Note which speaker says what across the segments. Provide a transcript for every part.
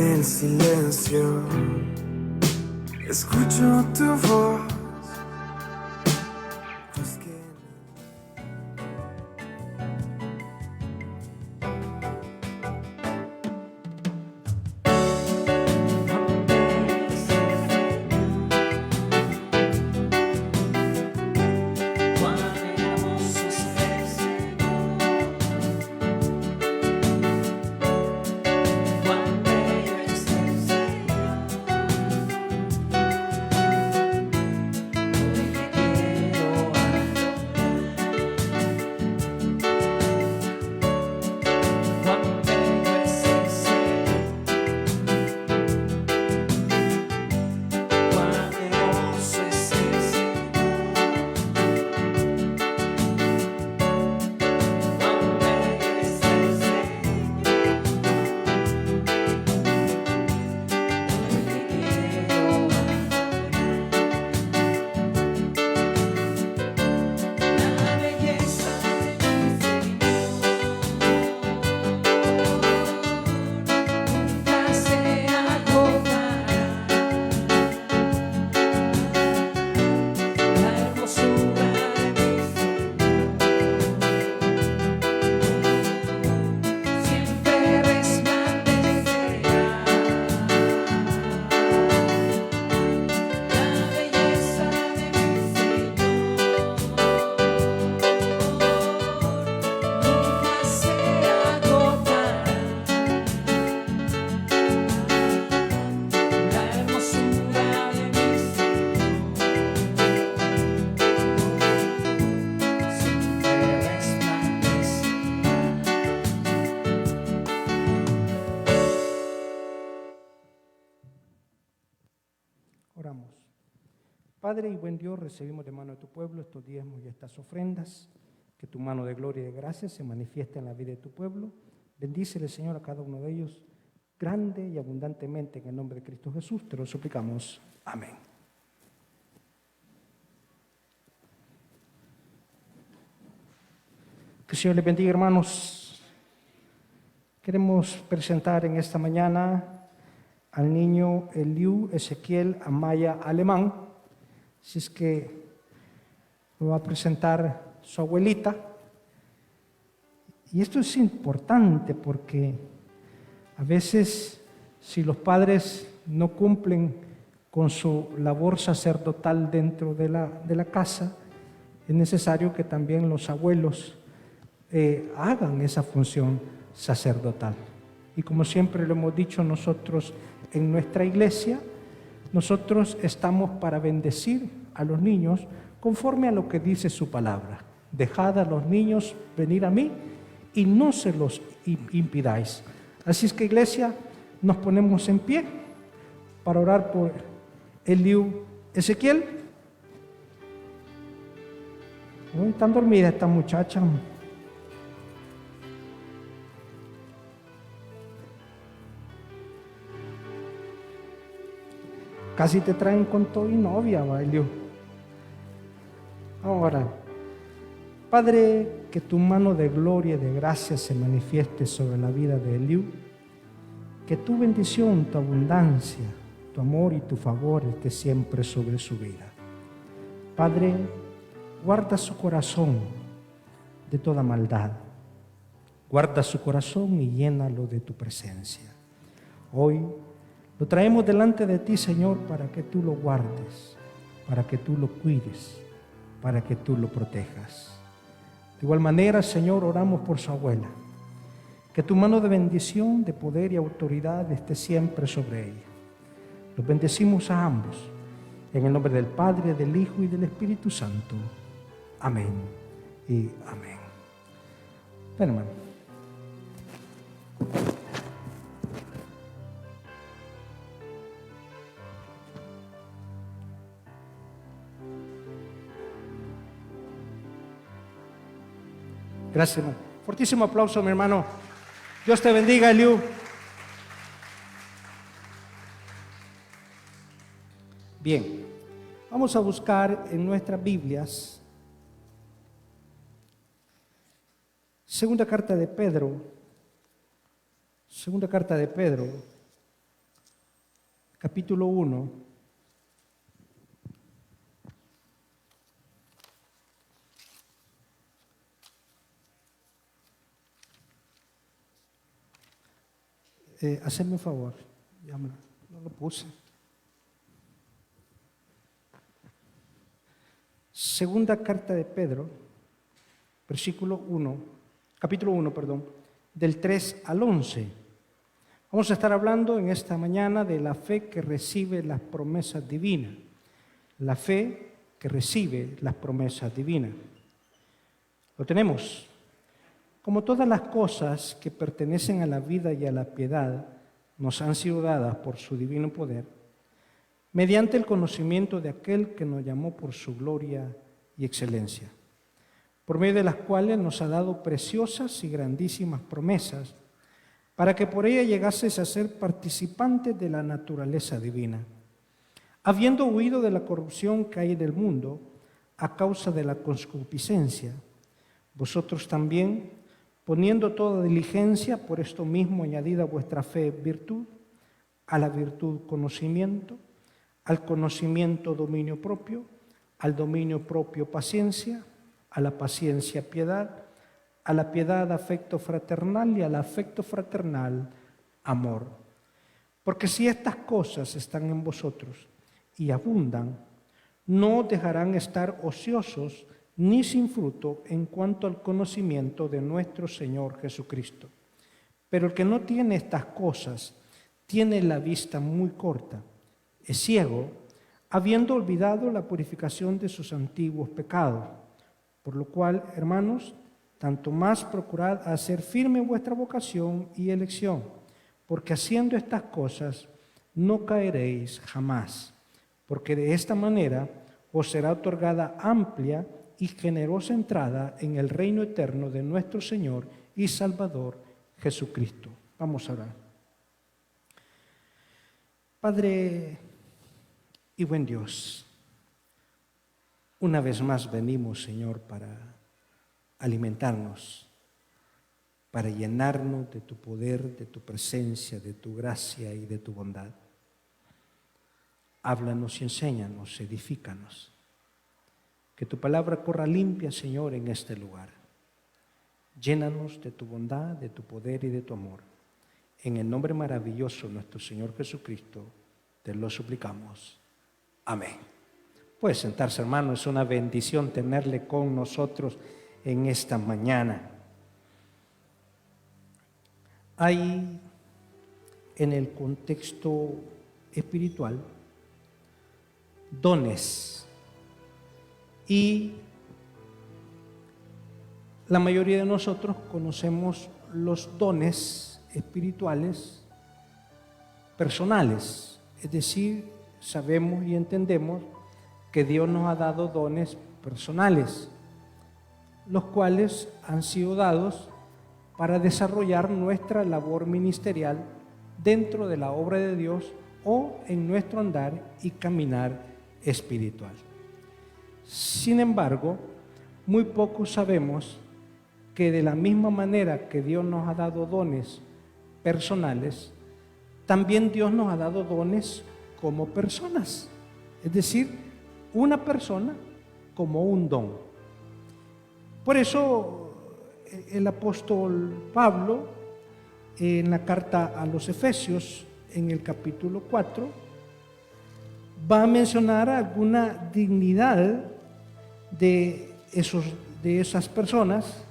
Speaker 1: el silencio escucho tu voz.
Speaker 2: Oramos. Padre y buen Dios, recibimos de mano de tu pueblo estos diezmos y estas ofrendas, que tu mano de gloria y de gracia se manifieste en la vida de tu pueblo. Bendícele, Señor, a cada uno de ellos, grande y abundantemente, en el nombre de Cristo Jesús, te lo suplicamos. Amén. Que el Señor les bendiga, hermanos. Queremos presentar en esta mañana al niño Eliu Ezequiel Amaya Alemán. Si es que lo va a presentar su abuelita. Y esto es importante porque a veces, si los padres no cumplen con su labor sacerdotal dentro de la casa, es necesario que también los abuelos hagan esa función sacerdotal. Y como siempre lo hemos dicho nosotros en nuestra iglesia, nosotros estamos para bendecir a los niños conforme a lo que dice su palabra. Dejad a los niños venir a mí y no se los impidáis. Así es que, iglesia, nos ponemos en pie para orar por Eliu Ezequiel. Tan dormida esta muchacha. Casi te traen con todo y novia, Eliu. Ahora, Padre, que tu mano de gloria y de gracia se manifieste sobre la vida de Eliu, que tu bendición, tu abundancia, tu amor y tu favor esté siempre sobre su vida. Padre, guarda su corazón de toda maldad, guarda su corazón y llénalo de tu presencia. Hoy lo traemos delante de ti, Señor, para que tú lo guardes, para que tú lo cuides, para que tú lo protejas. De igual manera, Señor, oramos por su abuela, que tu mano de bendición, de poder y autoridad esté siempre sobre ella. Los bendecimos a ambos, en el nombre del Padre, del Hijo y del Espíritu Santo. Amén y amén. Ven, hermano. Gracias, hermano. Fortísimo aplauso, mi hermano. Dios te bendiga, Eliu. Bien, vamos a buscar en nuestras Biblias Segunda carta de Pedro, capítulo 1. Hacedme un favor, ya no lo puse. Segunda carta de Pedro, capítulo 1, del 3 al 11. Vamos a estar hablando en esta mañana de la fe que recibe las promesas divinas. La fe que recibe las promesas divinas. Lo tenemos. Como todas las cosas que pertenecen a la vida y a la piedad nos han sido dadas por su divino poder, mediante el conocimiento de aquel que nos llamó por su gloria y excelencia, por medio de las cuales nos ha dado preciosas y grandísimas promesas, para que por ella llegases a ser participantes de la naturaleza divina, habiendo huido de la corrupción que hay en el mundo a causa de la concupiscencia, vosotros también, poniendo toda diligencia, por esto mismo añadida a vuestra fe virtud, a la virtud conocimiento, al conocimiento dominio propio, al dominio propio paciencia, a la paciencia piedad, a la piedad afecto fraternal y al afecto fraternal amor. Porque si estas cosas están en vosotros y abundan, no os dejarán estar ociosos ni sin fruto en cuanto al conocimiento de nuestro Señor Jesucristo. Pero el que no tiene estas cosas tiene la vista muy corta, es ciego, habiendo olvidado la purificación de sus antiguos pecados. Por lo cual, hermanos, tanto más procurad hacer firme vuestra vocación y elección, porque haciendo estas cosas no caeréis jamás, porque de esta manera os será otorgada amplia y generosa entrada en el reino eterno de nuestro Señor y Salvador Jesucristo. Vamos a orar. Padre y buen Dios, una vez más venimos, Señor, para alimentarnos, para llenarnos de tu poder, de tu presencia, de tu gracia y de tu bondad. Háblanos y enséñanos, edifícanos. Que tu palabra corra limpia, Señor, en este lugar. Llénanos de tu bondad, de tu poder y de tu amor. En el nombre maravilloso de nuestro Señor Jesucristo, te lo suplicamos. Amén. Puede sentarse, hermano, es una bendición tenerle con nosotros en esta mañana. Hay en el contexto espiritual dones. Y la mayoría de nosotros conocemos los dones espirituales personales, es decir, sabemos y entendemos que Dios nos ha dado dones personales, los cuales han sido dados para desarrollar nuestra labor ministerial dentro de la obra de Dios o en nuestro andar y caminar espiritual. Sin embargo, muy pocos sabemos que de la misma manera que Dios nos ha dado dones personales, también Dios nos ha dado dones como personas. Es decir, una persona como un don. Por eso el apóstol Pablo, en la carta a los Efesios, en el capítulo 4, va a mencionar alguna dignidad de esas personas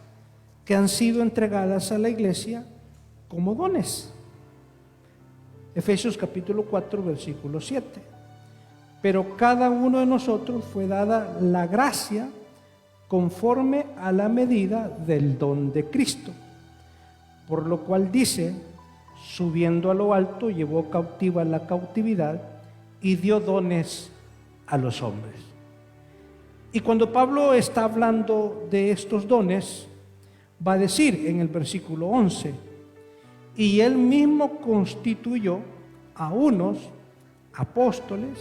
Speaker 2: que han sido entregadas a la iglesia como dones. Efesios capítulo 4, versículo 7. Pero cada uno de nosotros fue dada la gracia conforme a la medida del don de Cristo. Por lo cual dice, subiendo a lo alto, llevó cautiva la cautividad y dio dones a los hombres. Y cuando Pablo está hablando de estos dones, va a decir en el versículo 11, y él mismo constituyó a unos apóstoles,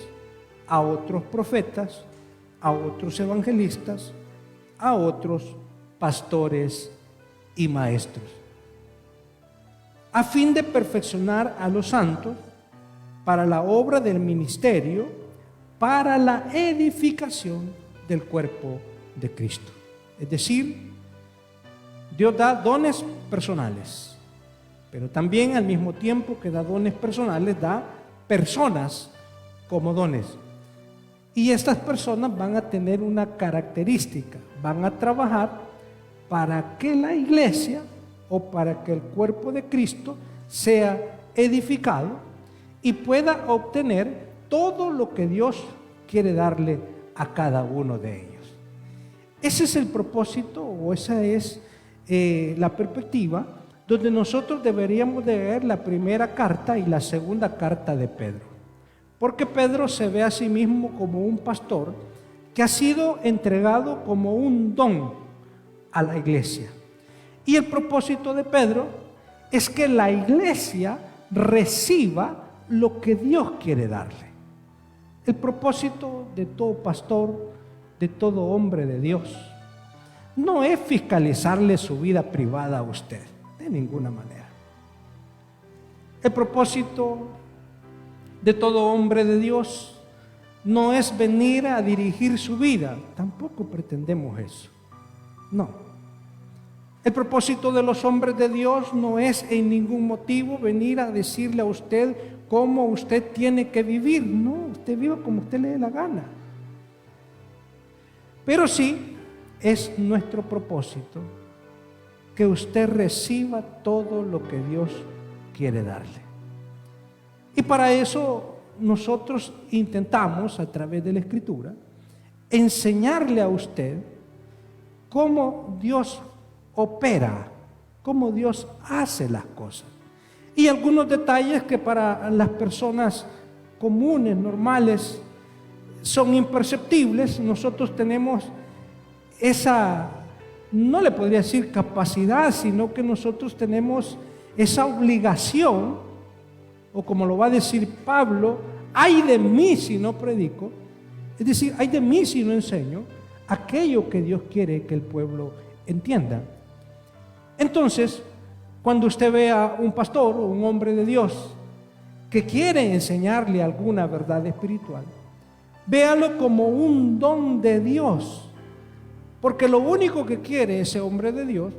Speaker 2: a otros profetas, a otros evangelistas, a otros pastores y maestros, a fin de perfeccionar a los santos, para la obra del ministerio, para la edificación del cuerpo de Cristo. Es decir, Dios da dones personales, pero también al mismo tiempo que da dones personales, da personas como dones. Y estas personas van a tener una característica, van a trabajar para que la iglesia o para que el cuerpo de Cristo sea edificado y pueda obtener todo lo que Dios quiere darle a cada uno de ellos. Ese es el propósito, o esa es la perspectiva donde nosotros deberíamos de ver la primera carta y la segunda carta de Pedro. Porque Pedro se ve a sí mismo como un pastor que ha sido entregado como un don a la iglesia. Y el propósito de Pedro es que la iglesia reciba lo que Dios quiere darle. El propósito de todo pastor, de todo hombre de Dios, no es fiscalizarle su vida privada a usted, de ninguna manera. El propósito de todo hombre de Dios no es venir a dirigir su vida, tampoco pretendemos eso, no. El propósito de los hombres de Dios no es en ningún motivo venir a decirle a usted cómo usted tiene que vivir, no, usted viva como usted le dé la gana. Pero sí es nuestro propósito que usted reciba todo lo que Dios quiere darle. Y para eso nosotros intentamos, a través de la Escritura, enseñarle a usted cómo Dios opera, cómo Dios hace las cosas. Y algunos detalles que para las personas comunes, normales, son imperceptibles. Nosotros tenemos esa, no le podría decir capacidad, sino que nosotros tenemos esa obligación, o como lo va a decir Pablo, ay de mí si no predico, es decir, ay de mí si no enseño aquello que Dios quiere que el pueblo entienda. Entonces, cuando usted ve a un pastor o un hombre de Dios que quiere enseñarle alguna verdad espiritual, véalo como un don de Dios, porque lo único que quiere ese hombre de Dios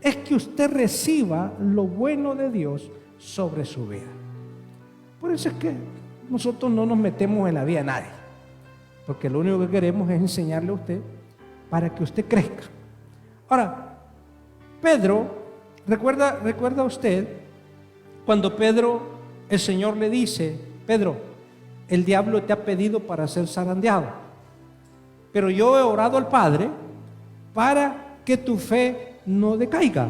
Speaker 2: es que usted reciba lo bueno de Dios sobre su vida. Por eso es que nosotros no nos metemos en la vida de nadie, porque lo único que queremos es enseñarle a usted para que usted crezca. Ahora, Pedro, recuerda usted cuando el Señor le dice: Pedro, el diablo te ha pedido para ser zarandeado, pero yo he orado al Padre para que tu fe no decaiga,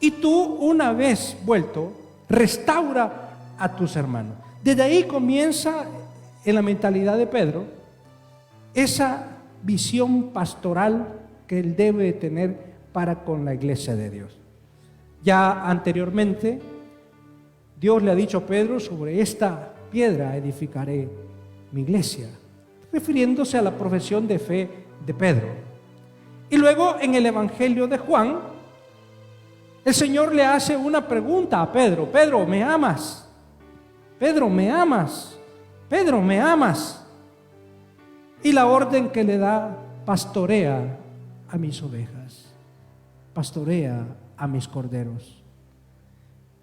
Speaker 2: y tú, una vez vuelto, restaura a tus hermanos. Desde ahí comienza en la mentalidad de Pedro esa visión pastoral que él debe tener para con la iglesia de Dios. Ya anteriormente Dios le ha dicho a Pedro: sobre esta piedra edificaré mi iglesia, refiriéndose a la profesión de fe de Pedro. Y luego en el Evangelio de Juan, el Señor le hace una pregunta a Pedro: Pedro, ¿me amas? Pedro, ¿me amas? Pedro, ¿me amas? Y la orden que le da: pastorea a mis ovejas, pastorea a mis corderos.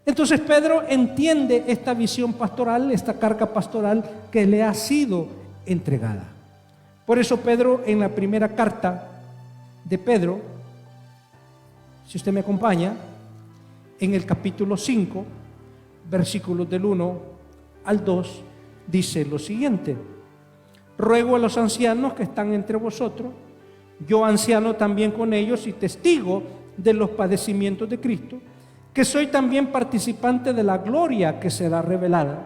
Speaker 2: Entonces Pedro entiende esta visión pastoral, esta carga pastoral que le ha sido entregada. Por eso Pedro, en la primera carta de Pedro, si usted me acompaña, en el capítulo 5, versículos del 1 al 2, dice lo siguiente: ruego a los ancianos que están entre vosotros, yo anciano también con ellos y testigo de los padecimientos de Cristo, que soy también participante de la gloria que será revelada,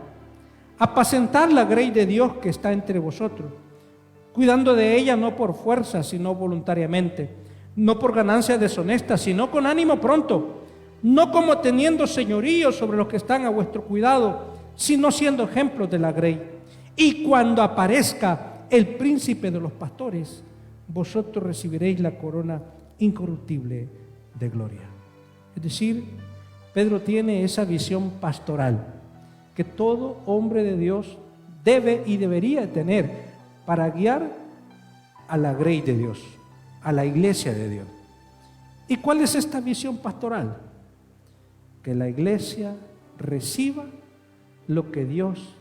Speaker 2: apacentar la grey de Dios que está entre vosotros, cuidando de ella no por fuerza, sino voluntariamente, no por ganancia deshonesta, sino con ánimo pronto, no como teniendo señorío sobre los que están a vuestro cuidado, sino siendo ejemplos de la grey. Y cuando aparezca el príncipe de los pastores, vosotros recibiréis la corona incorruptible de gloria. Es decir, Pedro tiene esa visión pastoral, que todo hombre de Dios debe y debería tener para guiar a la grey de Dios, a la iglesia de Dios. ¿Y cuál es esta visión pastoral? Que la iglesia reciba lo que Dios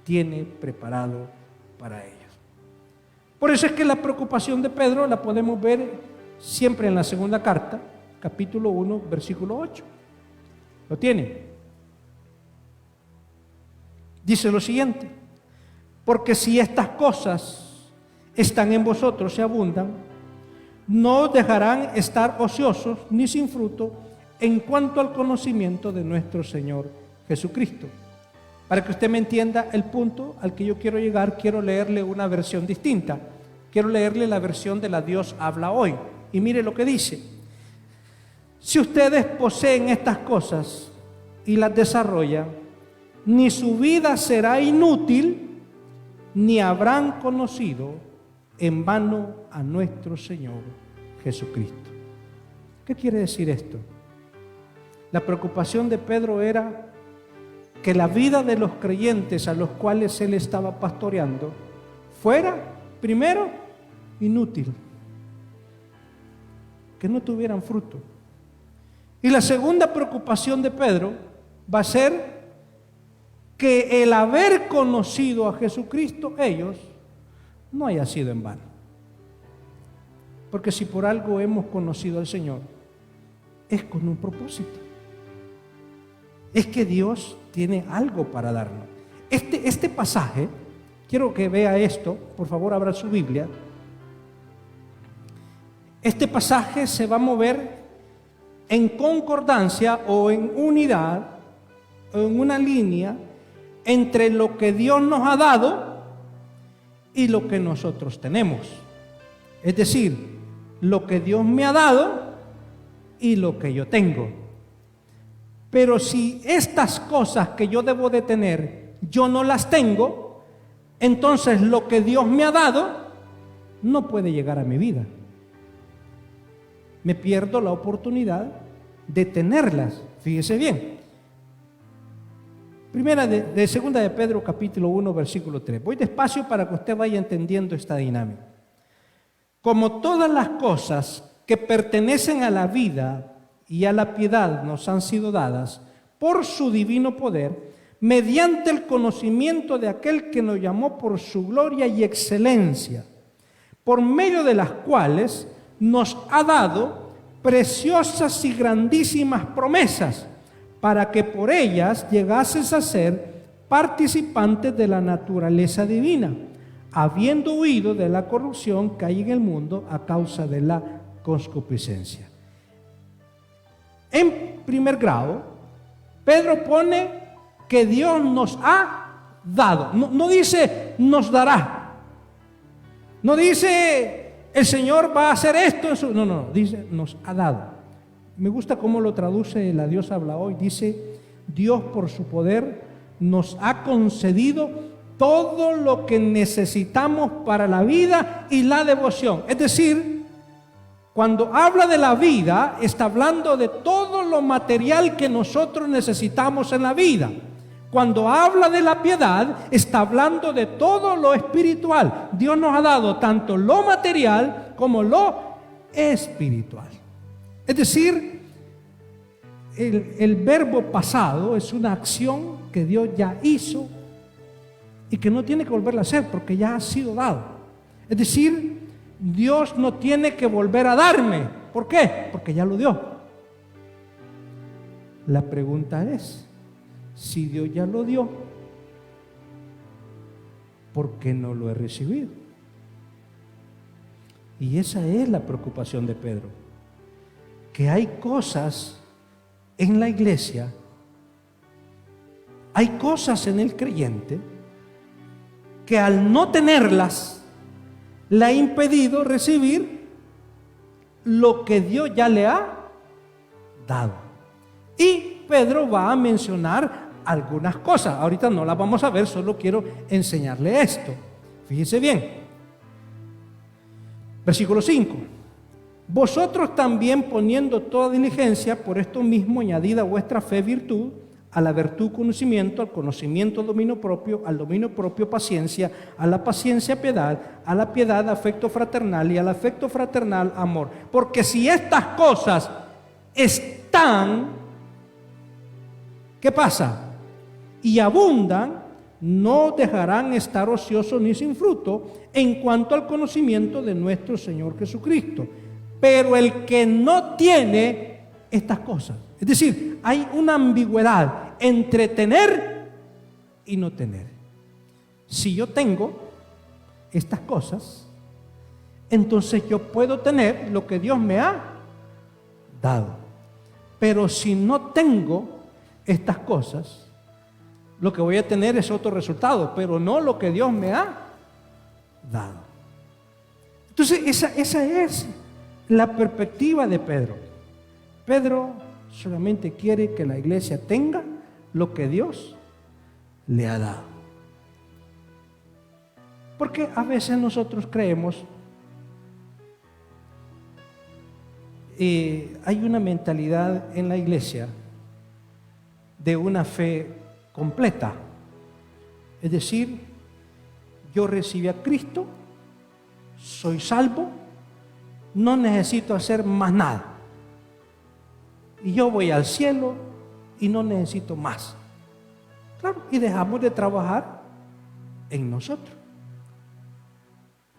Speaker 2: tiene preparado para ellos. Por eso es que la preocupación de Pedro la podemos ver siempre en la segunda carta, capítulo 1, versículo 8. ¿Lo tiene? Dice lo siguiente: porque si estas cosas están en vosotros y abundan, no os dejarán estar ociosos ni sin fruto en cuanto al conocimiento de nuestro Señor Jesucristo. Para que usted me entienda el punto al que yo quiero llegar, quiero leerle una versión distinta. Quiero leerle la versión de la Dios habla hoy. Y mire lo que dice: si ustedes poseen estas cosas y las desarrollan, ni su vida será inútil, ni habrán conocido en vano a nuestro Señor Jesucristo. ¿Qué quiere decir esto? La preocupación de Pedro era que la vida de los creyentes a los cuales él estaba pastoreando fuera, primero, inútil, que no tuvieran fruto. Y la segunda preocupación de Pedro va a ser que el haber conocido a Jesucristo ellos no haya sido en vano. Porque si por algo hemos conocido al Señor, es con un propósito. Es que Dios tiene algo para darnos. Este pasaje, quiero que vea esto, por favor abra su Biblia. Este pasaje se va a mover en concordancia o en unidad, o en una línea entre lo que Dios nos ha dado y lo que nosotros tenemos. Es decir, lo que Dios me ha dado y lo que yo tengo. Pero si estas cosas que yo debo de tener, yo no las tengo, entonces lo que Dios me ha dado no puede llegar a mi vida. Me pierdo la oportunidad de tenerlas. Fíjese bien. Segunda de Pedro, capítulo 1, versículo 3. Voy despacio para que usted vaya entendiendo esta dinámica. Como todas las cosas que pertenecen a la vida y a la piedad nos han sido dadas por su divino poder, mediante el conocimiento de aquel que nos llamó por su gloria y excelencia, por medio de las cuales nos ha dado preciosas y grandísimas promesas, para que por ellas llegases a ser participantes de la naturaleza divina, habiendo huido de la corrupción que hay en el mundo a causa de la concupiscencia. En primer grado, Pedro pone que Dios nos ha dado. No dice nos dará. No dice el Señor va a hacer esto. No, dice nos ha dado. Me gusta cómo lo traduce la Dios habla hoy. Dice, Dios por su poder nos ha concedido todo lo que necesitamos para la vida y la devoción. Es decir, cuando habla de la vida, está hablando de todo lo material que nosotros necesitamos en la vida. Cuando habla de la piedad, está hablando de todo lo espiritual. Dios nos ha dado tanto lo material como lo espiritual. Es decir, el verbo pasado es una acción que Dios ya hizo y que no tiene que volverla a hacer porque ya ha sido dado. Es decir, Dios no tiene que volver a darme. ¿Por qué? Porque ya lo dio. La pregunta es, si Dios ya lo dio, ¿por qué no lo he recibido? Y esa es la preocupación de Pedro, que hay cosas en la iglesia, hay cosas en el creyente que al no tenerlas le ha impedido recibir lo que Dios ya le ha dado. Y Pedro va a mencionar algunas cosas. Ahorita no las vamos a ver, solo quiero enseñarle esto. Fíjese bien. Versículo 5. Vosotros también poniendo toda diligencia, por esto mismo añadida a vuestra fe virtud, a la virtud conocimiento, al conocimiento dominio propio, al dominio propio paciencia, a la paciencia piedad, a la piedad afecto fraternal y al afecto fraternal amor. Porque si estas cosas están, ¿qué pasa? Y abundan, no dejarán estar ociosos ni sin fruto en cuanto al conocimiento de nuestro Señor Jesucristo. Pero el que no tiene estas cosas, es decir, hay una ambigüedad entre tener y no tener. Si yo tengo estas cosas, entonces yo puedo tener lo que Dios me ha dado. Pero si no tengo estas cosas, lo que voy a tener es otro resultado, pero no lo que Dios me ha dado. Entonces esa es la perspectiva de Pedro. Pedro solamente quiere que la iglesia tenga lo que Dios le ha dado. Porque a veces nosotros creemos, hay una mentalidad en la iglesia de una fe completa. Es decir, yo recibí a Cristo, soy salvo, no necesito hacer más nada. Y yo voy al cielo y no necesito más. Claro, y dejamos de trabajar en nosotros.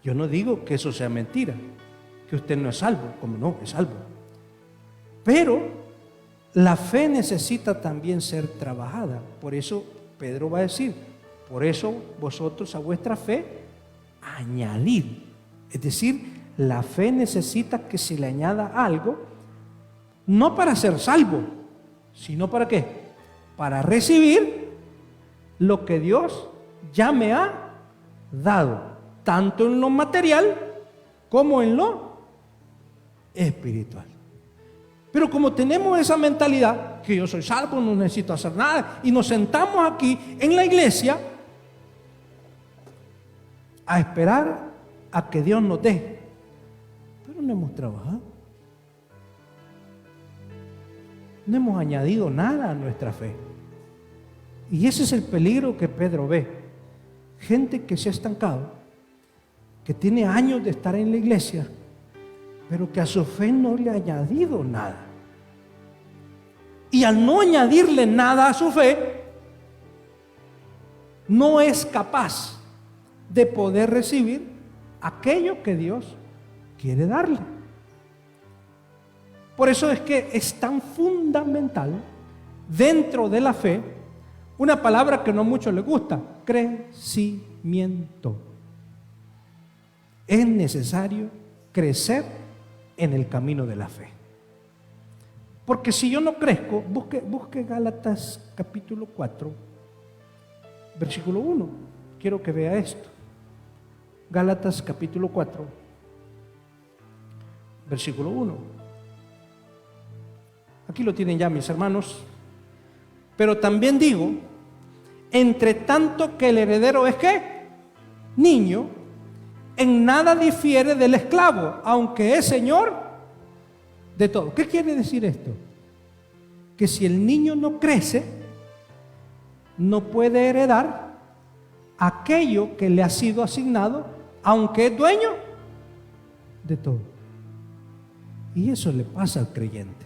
Speaker 2: Yo no digo que eso sea mentira, que usted no es salvo, como no, es salvo. Pero la fe necesita también ser trabajada. Por eso Pedro va a decir, por eso vosotros a vuestra fe añadid. Es decir, la fe necesita que se le añada algo, no para ser salvo, sino para ¿qué? Para recibir lo que Dios ya me ha dado, tanto en lo material como en lo espiritual. Pero como tenemos esa mentalidad, que yo soy salvo, no necesito hacer nada, y nos sentamos aquí en la iglesia a esperar a que Dios nos dé, pero no hemos trabajado. No hemos añadido nada a nuestra fe. Y ese es el peligro que Pedro ve. Gente que se ha estancado, que tiene años de estar en la iglesia, pero que a su fe no le ha añadido nada. Y al no añadirle nada a su fe, no es capaz de poder recibir aquello que Dios quiere darle. Por eso es que es tan fundamental dentro de la fe una palabra que no a muchos les gusta: crecimiento. Es necesario crecer en el camino de la fe. Porque si yo no crezco, busque Gálatas capítulo 4, versículo 1. Quiero que vea esto. Gálatas capítulo 4, versículo 1. Aquí lo tienen ya, mis hermanos. Pero también digo, entre tanto que el heredero es ¿qué? Niño, en nada difiere del esclavo, aunque es señor de todo. ¿Qué quiere decir esto? Que si el niño no crece, no puede heredar aquello que le ha sido asignado, aunque es dueño de todo. Y eso le pasa al creyente.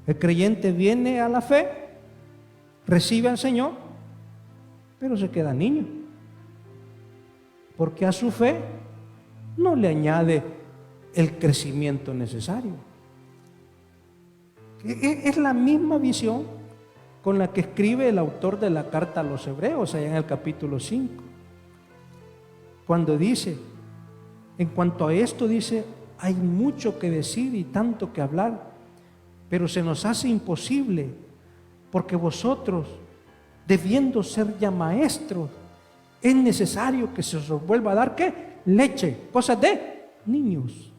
Speaker 2: El creyente viene a la fe, recibe al Señor, pero se queda niño, porque a su fe no le añade el crecimiento necesario. Es la misma visión con la que escribe el autor de la carta a los Hebreos, allá en el capítulo 5, cuando dice, en cuanto a esto dice, hay mucho que decir y tanto que hablar, pero se nos hace imposible, porque vosotros, debiendo ser ya maestros, es necesario que se os vuelva a dar ¿qué? Leche, cosas de niños.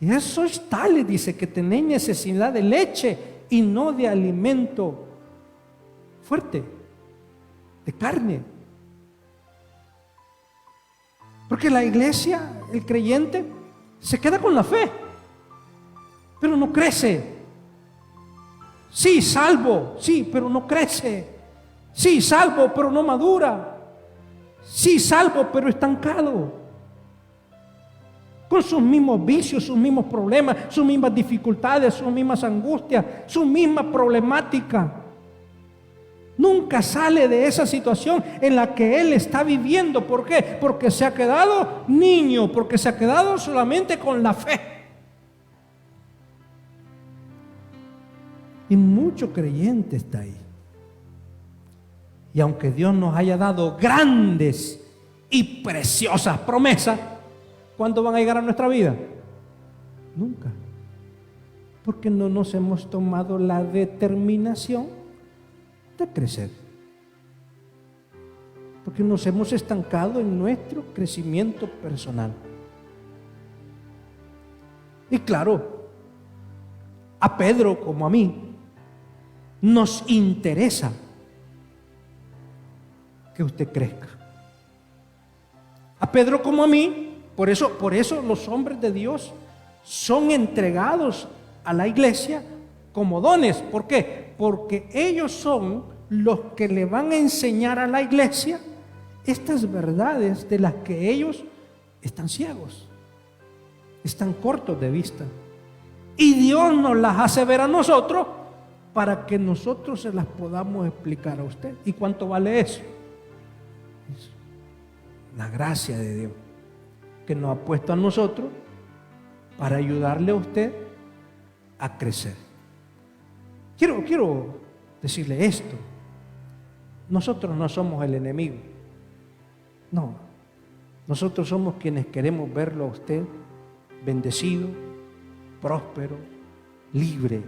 Speaker 2: Y eso es tal, dice, que tenéis necesidad de leche y no de alimento fuerte, de carne. Porque la iglesia, el creyente, se queda con la fe, pero no crece. Sí, salvo, sí, pero no crece. Sí, salvo, pero no madura. Sí, salvo, pero estancado. Con sus mismos vicios, sus mismos problemas, sus mismas dificultades, sus mismas angustias, su misma problemática. Nunca sale de esa situación en la que él está viviendo. ¿Por qué? Porque se ha quedado niño, porque se ha quedado solamente con la fe. Y mucho creyente está ahí. Y aunque Dios nos haya dado grandes y preciosas promesas, ¿cuándo van a llegar a nuestra vida? Nunca. Porque no nos hemos tomado la determinación de crecer. Porque nos hemos estancado en nuestro crecimiento personal. Y claro, a Pedro como a mí, nos interesa que usted crezca. A Pedro como a mí, por eso los hombres de Dios son entregados a la iglesia como dones. ¿Por qué? Porque ellos son los que le van a enseñar a la iglesia estas verdades de las que ellos están ciegos, están cortos de vista. Y Dios nos las hace ver a nosotros para que nosotros se las podamos explicar a usted. ¿Y cuánto vale eso? La gracia de Dios que nos ha puesto a nosotros para ayudarle a usted a crecer. Quiero decirle esto. Nosotros no somos el enemigo. No. Nosotros somos quienes queremos verlo a usted bendecido, próspero, libre,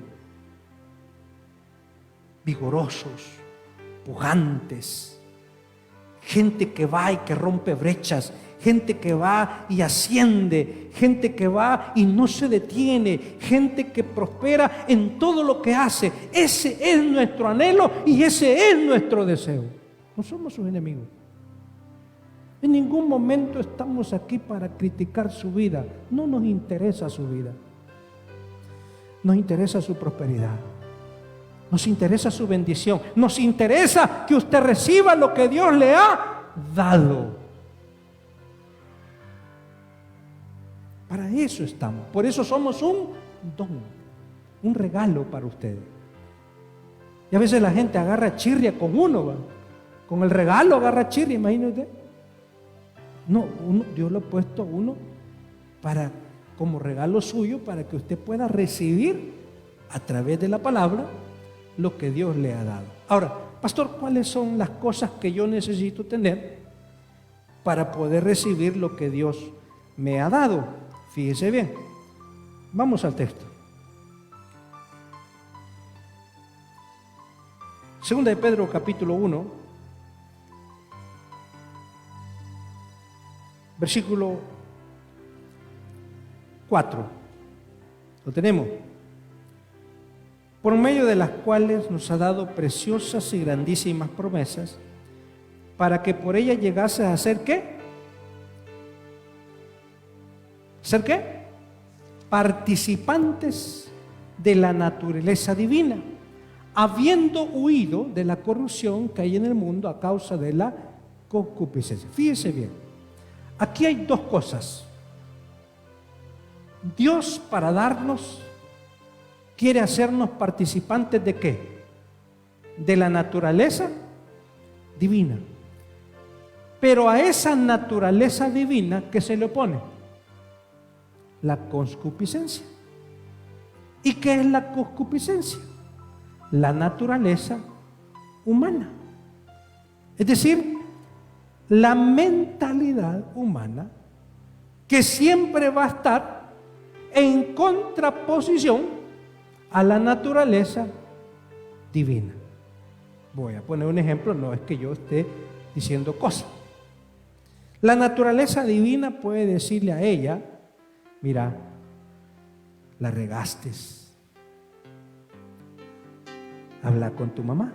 Speaker 2: vigorosos, pujantes. Gente que va y que rompe brechas, gente que va y asciende, gente que va y no se detiene, gente que prospera en todo lo que hace. Ese es nuestro anhelo y ese es nuestro deseo. No somos sus enemigos. En ningún momento estamos aquí para criticar su vida. No nos interesa su vida. Nos interesa su prosperidad. Nos interesa su bendición. Nos interesa que usted reciba lo que Dios le ha dado. Para eso estamos. Por eso somos un don, un regalo para ustedes. Y a veces la gente agarra chirria con uno, ¿va? Con el regalo agarra chirria, imagínate. No, Dios lo ha puesto a uno como regalo suyo para que usted pueda recibir a través de la palabra lo que Dios le ha dado. Ahora, pastor, ¿cuáles son las cosas que yo necesito tener para poder recibir lo que Dios me ha dado? Fíjese bien. Vamos al texto. Segunda de Pedro, capítulo 1, versículo 4. ¿Lo tenemos? Por medio de las cuales nos ha dado preciosas y grandísimas promesas, para que por ellas llegase a ser ¿qué? ¿Ser qué? Participantes de la naturaleza divina, habiendo huido de la corrupción que hay en el mundo a causa de la concupiscencia. Fíjese bien, aquí hay dos cosas. Dios, para darnos, quiere hacernos participantes ¿de qué? De la naturaleza divina. Pero a esa naturaleza divina, ¿qué se le opone? La concupiscencia. ¿Y qué es la concupiscencia? La naturaleza humana. Es decir, la mentalidad humana que siempre va a estar en contraposición a la naturaleza divina. Voy a poner un ejemplo, no es que yo esté diciendo cosas. La naturaleza divina puede decirle a ella: mira, la regaste, habla con tu mamá,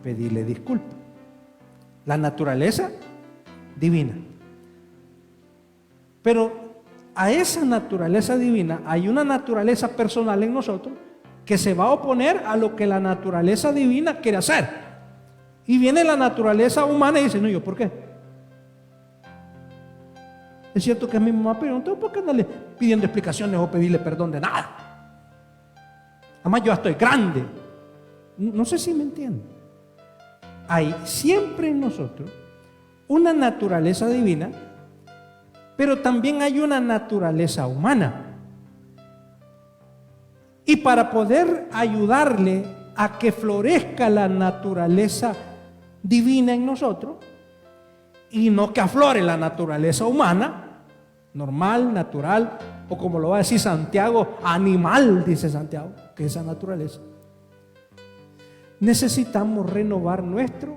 Speaker 2: pedirle disculpas. La naturaleza divina. Pero a esa naturaleza divina hay una naturaleza personal en nosotros que se va a oponer a lo que la naturaleza divina quiere hacer. Y viene la naturaleza humana y dice, no, ¿yo por qué? Es cierto que es mi mamá, pero no tengo por qué andarle pidiendo explicaciones o pedirle perdón de nada. Además, yo ya estoy grande. No sé si me entienden. Hay siempre en nosotros una naturaleza divina, pero también hay una naturaleza humana. Y para poder ayudarle a que florezca la naturaleza divina en nosotros, y no que aflore la naturaleza humana, normal, natural, o como lo va a decir Santiago, animal, dice Santiago, que es esa naturaleza. Necesitamos renovar nuestro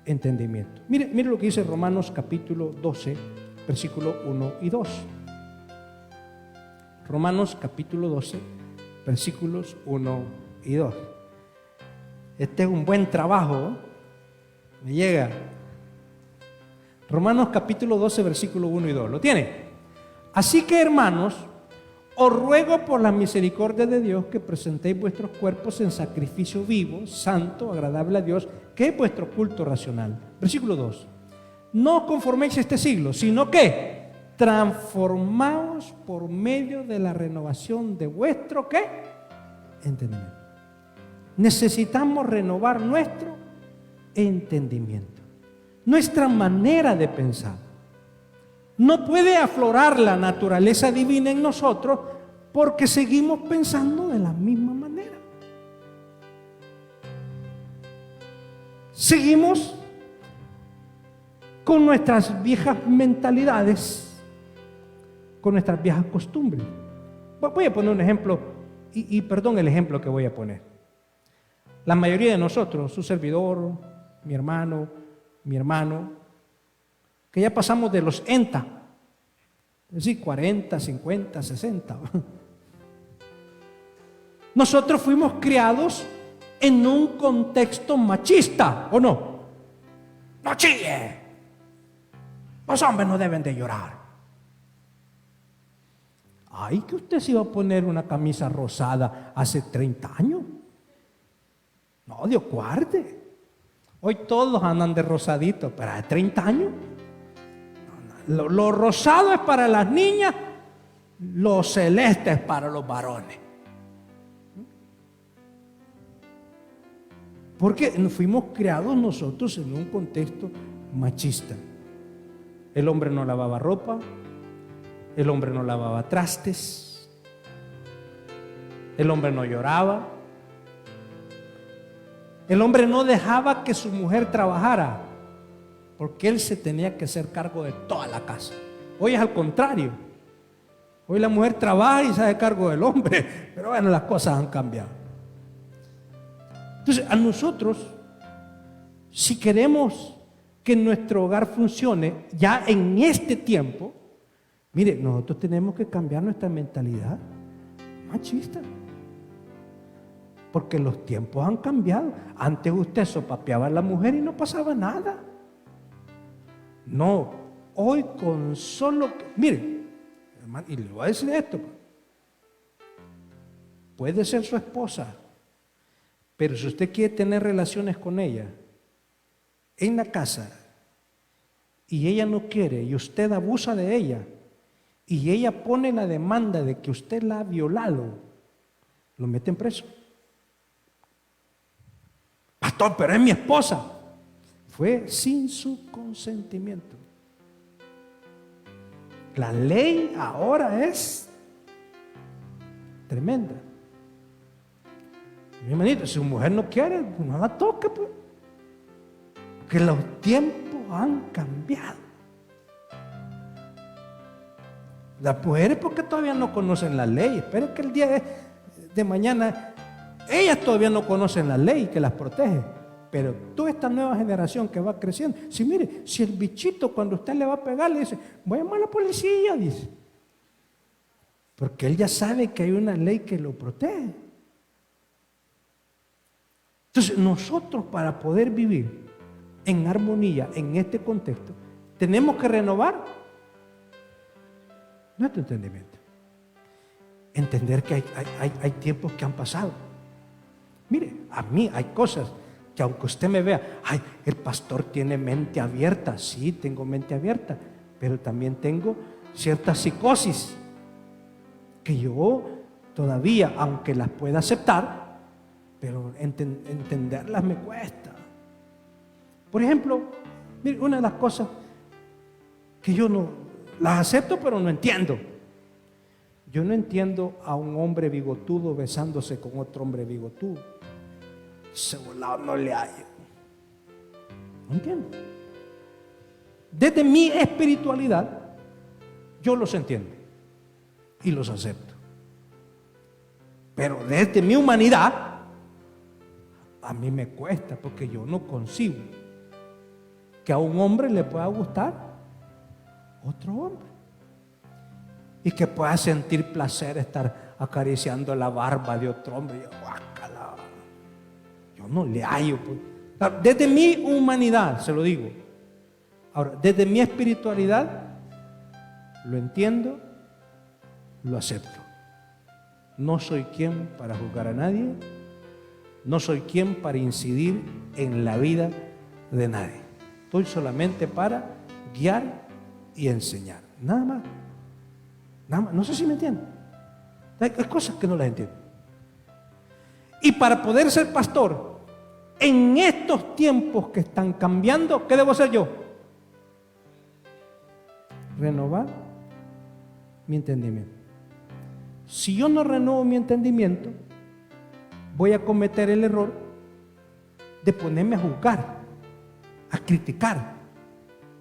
Speaker 2: entendimiento. Mire lo que dice Romanos capítulo 12, versículo 1 y 2. Romanos capítulo 12, versículos 1 y 2. Este es un buen trabajo, ¿eh? Me llega. Romanos capítulo 12, versículo 1 y 2. ¿Lo tiene? Así que, hermanos, os ruego por la misericordia de Dios que presentéis vuestros cuerpos en sacrificio vivo, santo, agradable a Dios, que es vuestro culto racional. Versículo 2. No os conforméis a este siglo, sino que transformaos por medio de la renovación de vuestro ¿qué? Entendimiento. Necesitamos renovar nuestro entendimiento, nuestra manera de pensar. No puede aflorar la naturaleza divina en nosotros porque seguimos pensando de la misma manera. Seguimos con nuestras viejas mentalidades, con nuestras viejas costumbres. Voy a poner un ejemplo, y perdón el ejemplo que voy a poner. La mayoría de nosotros, su servidor, mi hermano, que ya pasamos de los ENTA, es decir, 40, 50, 60. Nosotros fuimos criados en un contexto machista, ¿o no? ¡No chille! Los hombres no deben de llorar. Ay, que usted se iba a poner una camisa rosada hace 30 años. No, Dios guarde. Hoy todos andan de rosadito, pero hace 30 años. Lo rosado es para las niñas, lo celeste es para los varones. Porque fuimos criados nosotros en un contexto machista. El hombre no lavaba ropa, el hombre no lavaba trastes, el hombre no lloraba, el hombre no dejaba que su mujer trabajara, porque él se tenía que hacer cargo de toda la casa. Hoy es al contrario. Hoy la mujer trabaja y se hace cargo del hombre. Pero bueno, las cosas han cambiado. Entonces, a nosotros, si queremos que nuestro hogar funcione ya en este tiempo, mire, nosotros tenemos que cambiar nuestra mentalidad machista. Porque los tiempos han cambiado. Antes usted sopapeaba a la mujer y no pasaba nada. No, hoy con solo, mire, hermano, y le voy a decir esto, puede ser su esposa, pero si usted quiere tener relaciones con ella en la casa y ella no quiere y usted abusa de ella y ella pone la demanda de que usted la ha violado, lo meten preso. Pastor, pero es mi esposa. Fue sin su consentimiento. La ley ahora es tremenda. Mi hermanito, si su mujer no quiere, no la toque, pues. Porque los tiempos han cambiado. Las mujeres, porque todavía no conocen la ley. Esperen que el día de mañana, ellas todavía no conocen la ley que las protege. Pero toda esta nueva generación que va creciendo, si mire, si el bichito cuando usted le va a pegar le dice, voy a llamar a la policía, dice. Porque él ya sabe que hay una ley que lo protege. Entonces nosotros, para poder vivir en armonía en este contexto, tenemos que renovar nuestro entendimiento. entender que hay tiempos que han pasado. Mire, a mí hay cosas que aunque usted me vea, ay, el pastor tiene mente abierta. Sí, tengo mente abierta, pero también tengo cierta psicosis que yo todavía, aunque las pueda aceptar, pero entenderlas me cuesta. Por ejemplo, mire, una de las cosas que yo no las acepto, pero no entiendo. Yo no entiendo a un hombre bigotudo besándose con otro hombre bigotudo. Ese volado no le hallo. No entiendo. Desde mi espiritualidad, yo los entiendo y los acepto. Pero desde mi humanidad, a mí me cuesta, porque yo no concibo que a un hombre le pueda gustar otro hombre y que pueda sentir placer estar acariciando la barba de otro hombre. Guácala. Yo no le hallo, pues. Desde mi humanidad, se lo digo. Ahora, desde mi espiritualidad, lo entiendo, lo acepto. No soy quien para juzgar a nadie, no soy quien para incidir en la vida de nadie. Estoy solamente para guiar y enseñar. Nada más. Nada más. No sé si me entienden. Hay cosas que no las entiendo. Y para poder ser pastor, en estos tiempos que están cambiando, ¿qué debo hacer yo? Renovar mi entendimiento. Si yo no renuevo mi entendimiento, voy a cometer el error de ponerme a juzgar, a criticar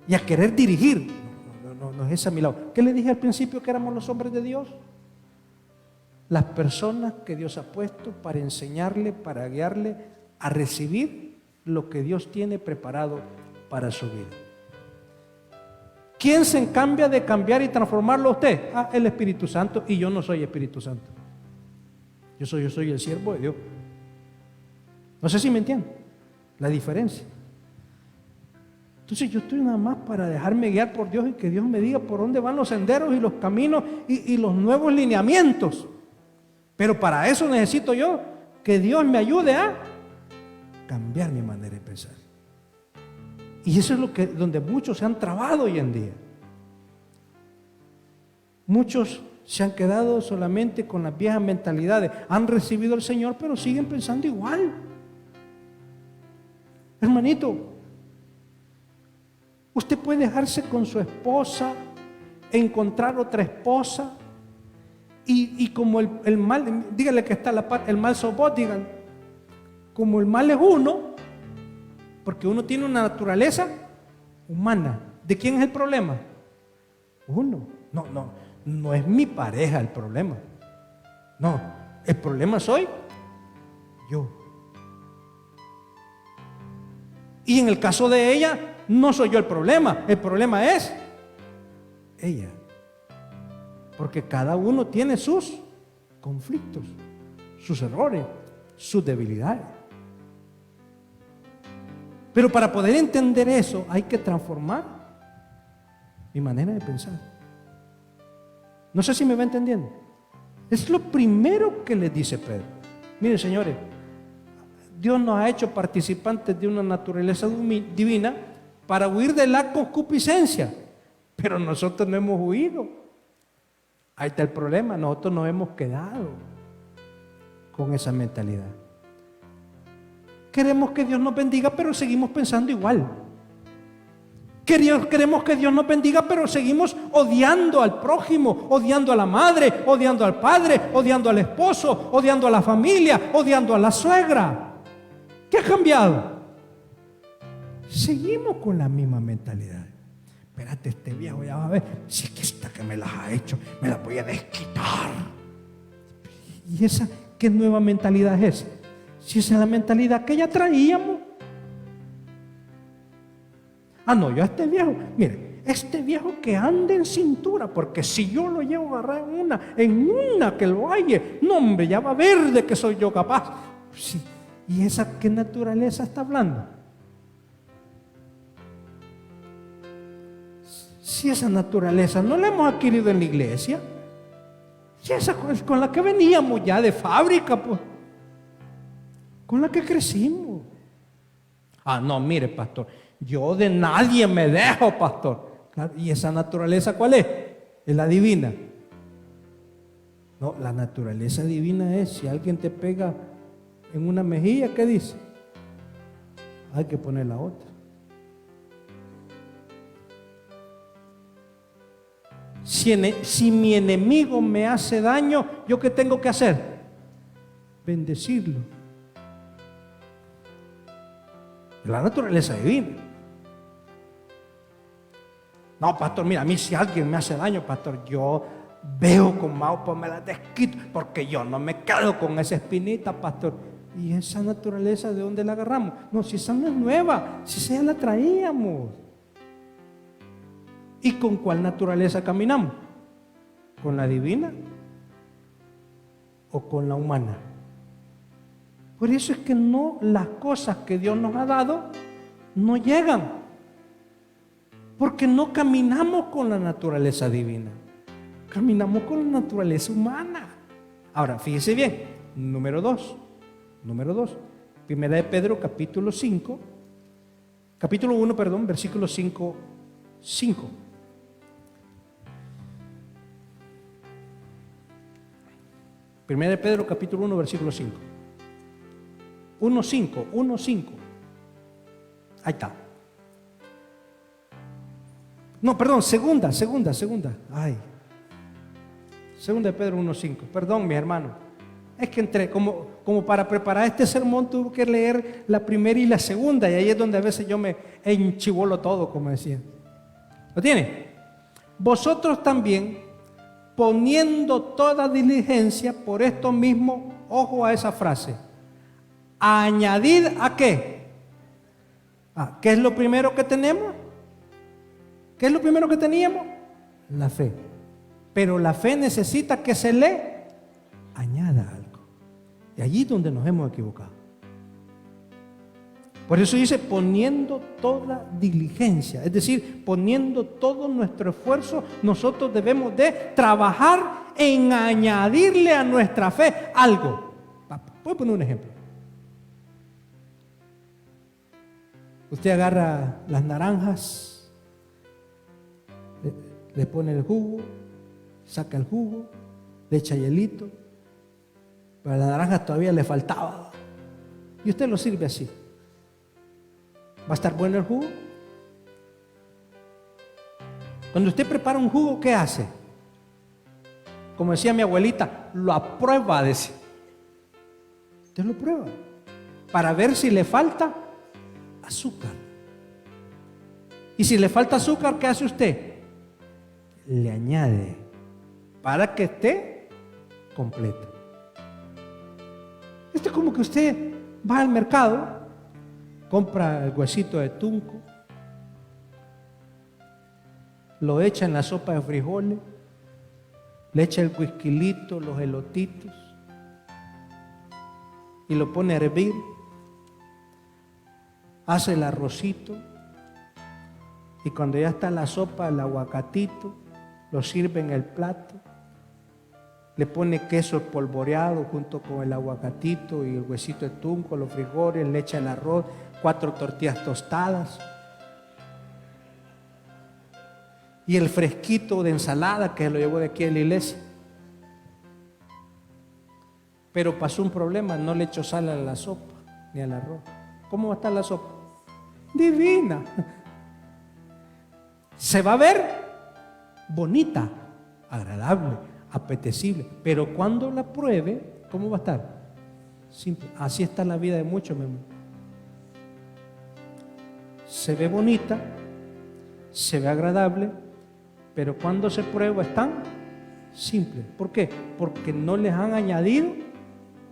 Speaker 2: y a querer dirigir. No es esa mi lado. ¿Qué le dije al principio que éramos los hombres de Dios? Las personas que Dios ha puesto para enseñarle, para guiarle a recibir lo que Dios tiene preparado para su vida. ¿Quién se encarga de cambiar y transformarlo a usted? El Espíritu Santo, y yo no soy Espíritu Santo. Yo soy el siervo de Dios. No sé si me entienden la diferencia. Entonces yo estoy nada más para dejarme guiar por Dios y que Dios me diga por dónde van los senderos y los caminos y los nuevos lineamientos. Pero para eso necesito yo que Dios me ayude a cambiar mi manera de pensar. Y eso es donde muchos se han trabado hoy en día. Muchos se han quedado solamente con las viejas mentalidades. Han recibido al Señor, pero siguen pensando igual. Hermanito, usted puede dejarse con su esposa, encontrar otra esposa, y como el mal, dígale que está el mal sos vos, digan, como el mal es uno, porque uno tiene una naturaleza humana. ¿De quién es el problema? Uno. No es mi pareja el problema. No, el problema soy yo. Y en el caso de ella, no soy yo el problema es ella. Porque cada uno tiene sus conflictos, sus errores, sus debilidades. Pero para poder entender eso hay que transformar mi manera de pensar. No sé si me va entendiendo. Es lo primero que les dice Pedro. Miren, señores, Dios nos ha hecho participantes de una naturaleza divina para huir de la concupiscencia, pero nosotros no hemos huido. Ahí está el problema, nosotros nos hemos quedado con esa mentalidad. Queremos que Dios nos bendiga, pero seguimos pensando igual. Queremos que Dios nos bendiga, pero seguimos odiando al prójimo, odiando a la madre, odiando al padre, odiando al esposo, odiando a la familia, odiando a la suegra. ¿Qué ha cambiado? Seguimos con la misma mentalidad. Espérate, este viejo ya va a ver, si es que esta que me las ha hecho, me la voy a desquitar. ¿Y esa qué nueva mentalidad es esa? Si esa es la mentalidad que ya traíamos. No, yo a este viejo, mire, este viejo que ande en cintura, porque si yo lo llevo a agarrar en una que lo halle, no hombre, ya va a ver de que soy yo capaz. Sí. ¿Y esa qué naturaleza está hablando? Si esa naturaleza no la hemos adquirido en la iglesia, Y esa con la que veníamos ya de fábrica, pues. Con la que crecimos. Ah, no, mire, pastor, yo de nadie me dejo, pastor. Claro, ¿y esa naturaleza cuál es? Es la divina. No, la naturaleza divina es, si alguien te pega en una mejilla, ¿qué dice? Hay que poner la otra. Si mi enemigo me hace daño, ¿yo qué tengo que hacer? Bendecirlo. La naturaleza divina. No, pastor, mira, a mí si alguien me hace daño, pastor, yo veo con mao, pues me la desquito, porque yo no me quedo con esa espinita, pastor. ¿Y esa naturaleza de dónde la agarramos? No, si esa no es nueva, si esa ya la traíamos. ¿Y con cuál naturaleza caminamos? ¿Con la divina o con la humana? Por eso es que no, las cosas que Dios nos ha dado no llegan. Porque no caminamos con la naturaleza divina. Caminamos con la naturaleza humana. Ahora, fíjese bien, número 2. Primera de Pedro, capítulo 1, versículo 5. Primera de Pedro, capítulo 1, versículo 5. 1:5. Ahí está. No, perdón, segunda. Ay. Segunda de Pedro 1:5. Perdón, mi hermano. Es que entré, como para preparar este sermón, tuve que leer la primera y la segunda, y ahí es donde a veces yo me enchivolo todo, como decía. ¿Lo tiene? Vosotros también, poniendo toda diligencia por esto mismo, ojo a esa frase, añadid ¿a qué? ¿Qué es lo primero que tenemos? ¿Qué es lo primero que teníamos? La fe. Pero la fe necesita que se le añada algo. Y allí es donde nos hemos equivocado. Por eso dice poniendo toda diligencia, es decir, poniendo todo nuestro esfuerzo, nosotros debemos de trabajar en añadirle a nuestra fe algo. Voy a poner un ejemplo. Usted agarra las naranjas, le pone el jugo, saca el jugo, le echa hielito, pero a las naranjas todavía le faltaba. Y usted lo sirve así. ¿Va a estar bueno el jugo? Cuando usted prepara un jugo, ¿qué hace? Como decía mi abuelita, lo aprueba, decía. Usted lo prueba para ver si le falta azúcar. Y si le falta azúcar, ¿qué hace usted? Le añade para que esté completo. Esto es como que usted va al mercado, compra el huesito de tunco, lo echa en la sopa de frijoles, le echa el whisquilito, los elotitos y lo pone a hervir, hace el arrocito y cuando ya está la sopa, el aguacatito, lo sirve en el plato, le pone queso espolvoreado junto con el aguacatito y el huesito de tunco, los frijoles, le echa el arroz, 4 tortillas tostadas y el fresquito de ensalada que lo llevó de aquí a la iglesia. Pero pasó un problema, no le echó sal a la sopa ni al arroz. ¿Cómo va a estar la sopa? Divina. Se va a ver bonita, agradable, apetecible, pero cuando la pruebe, ¿cómo va a estar? Simple. Así está la vida de muchos, mi hermano. Se ve bonita, se ve agradable, pero cuando se prueba es tan simple. ¿Por qué? Porque no les han añadido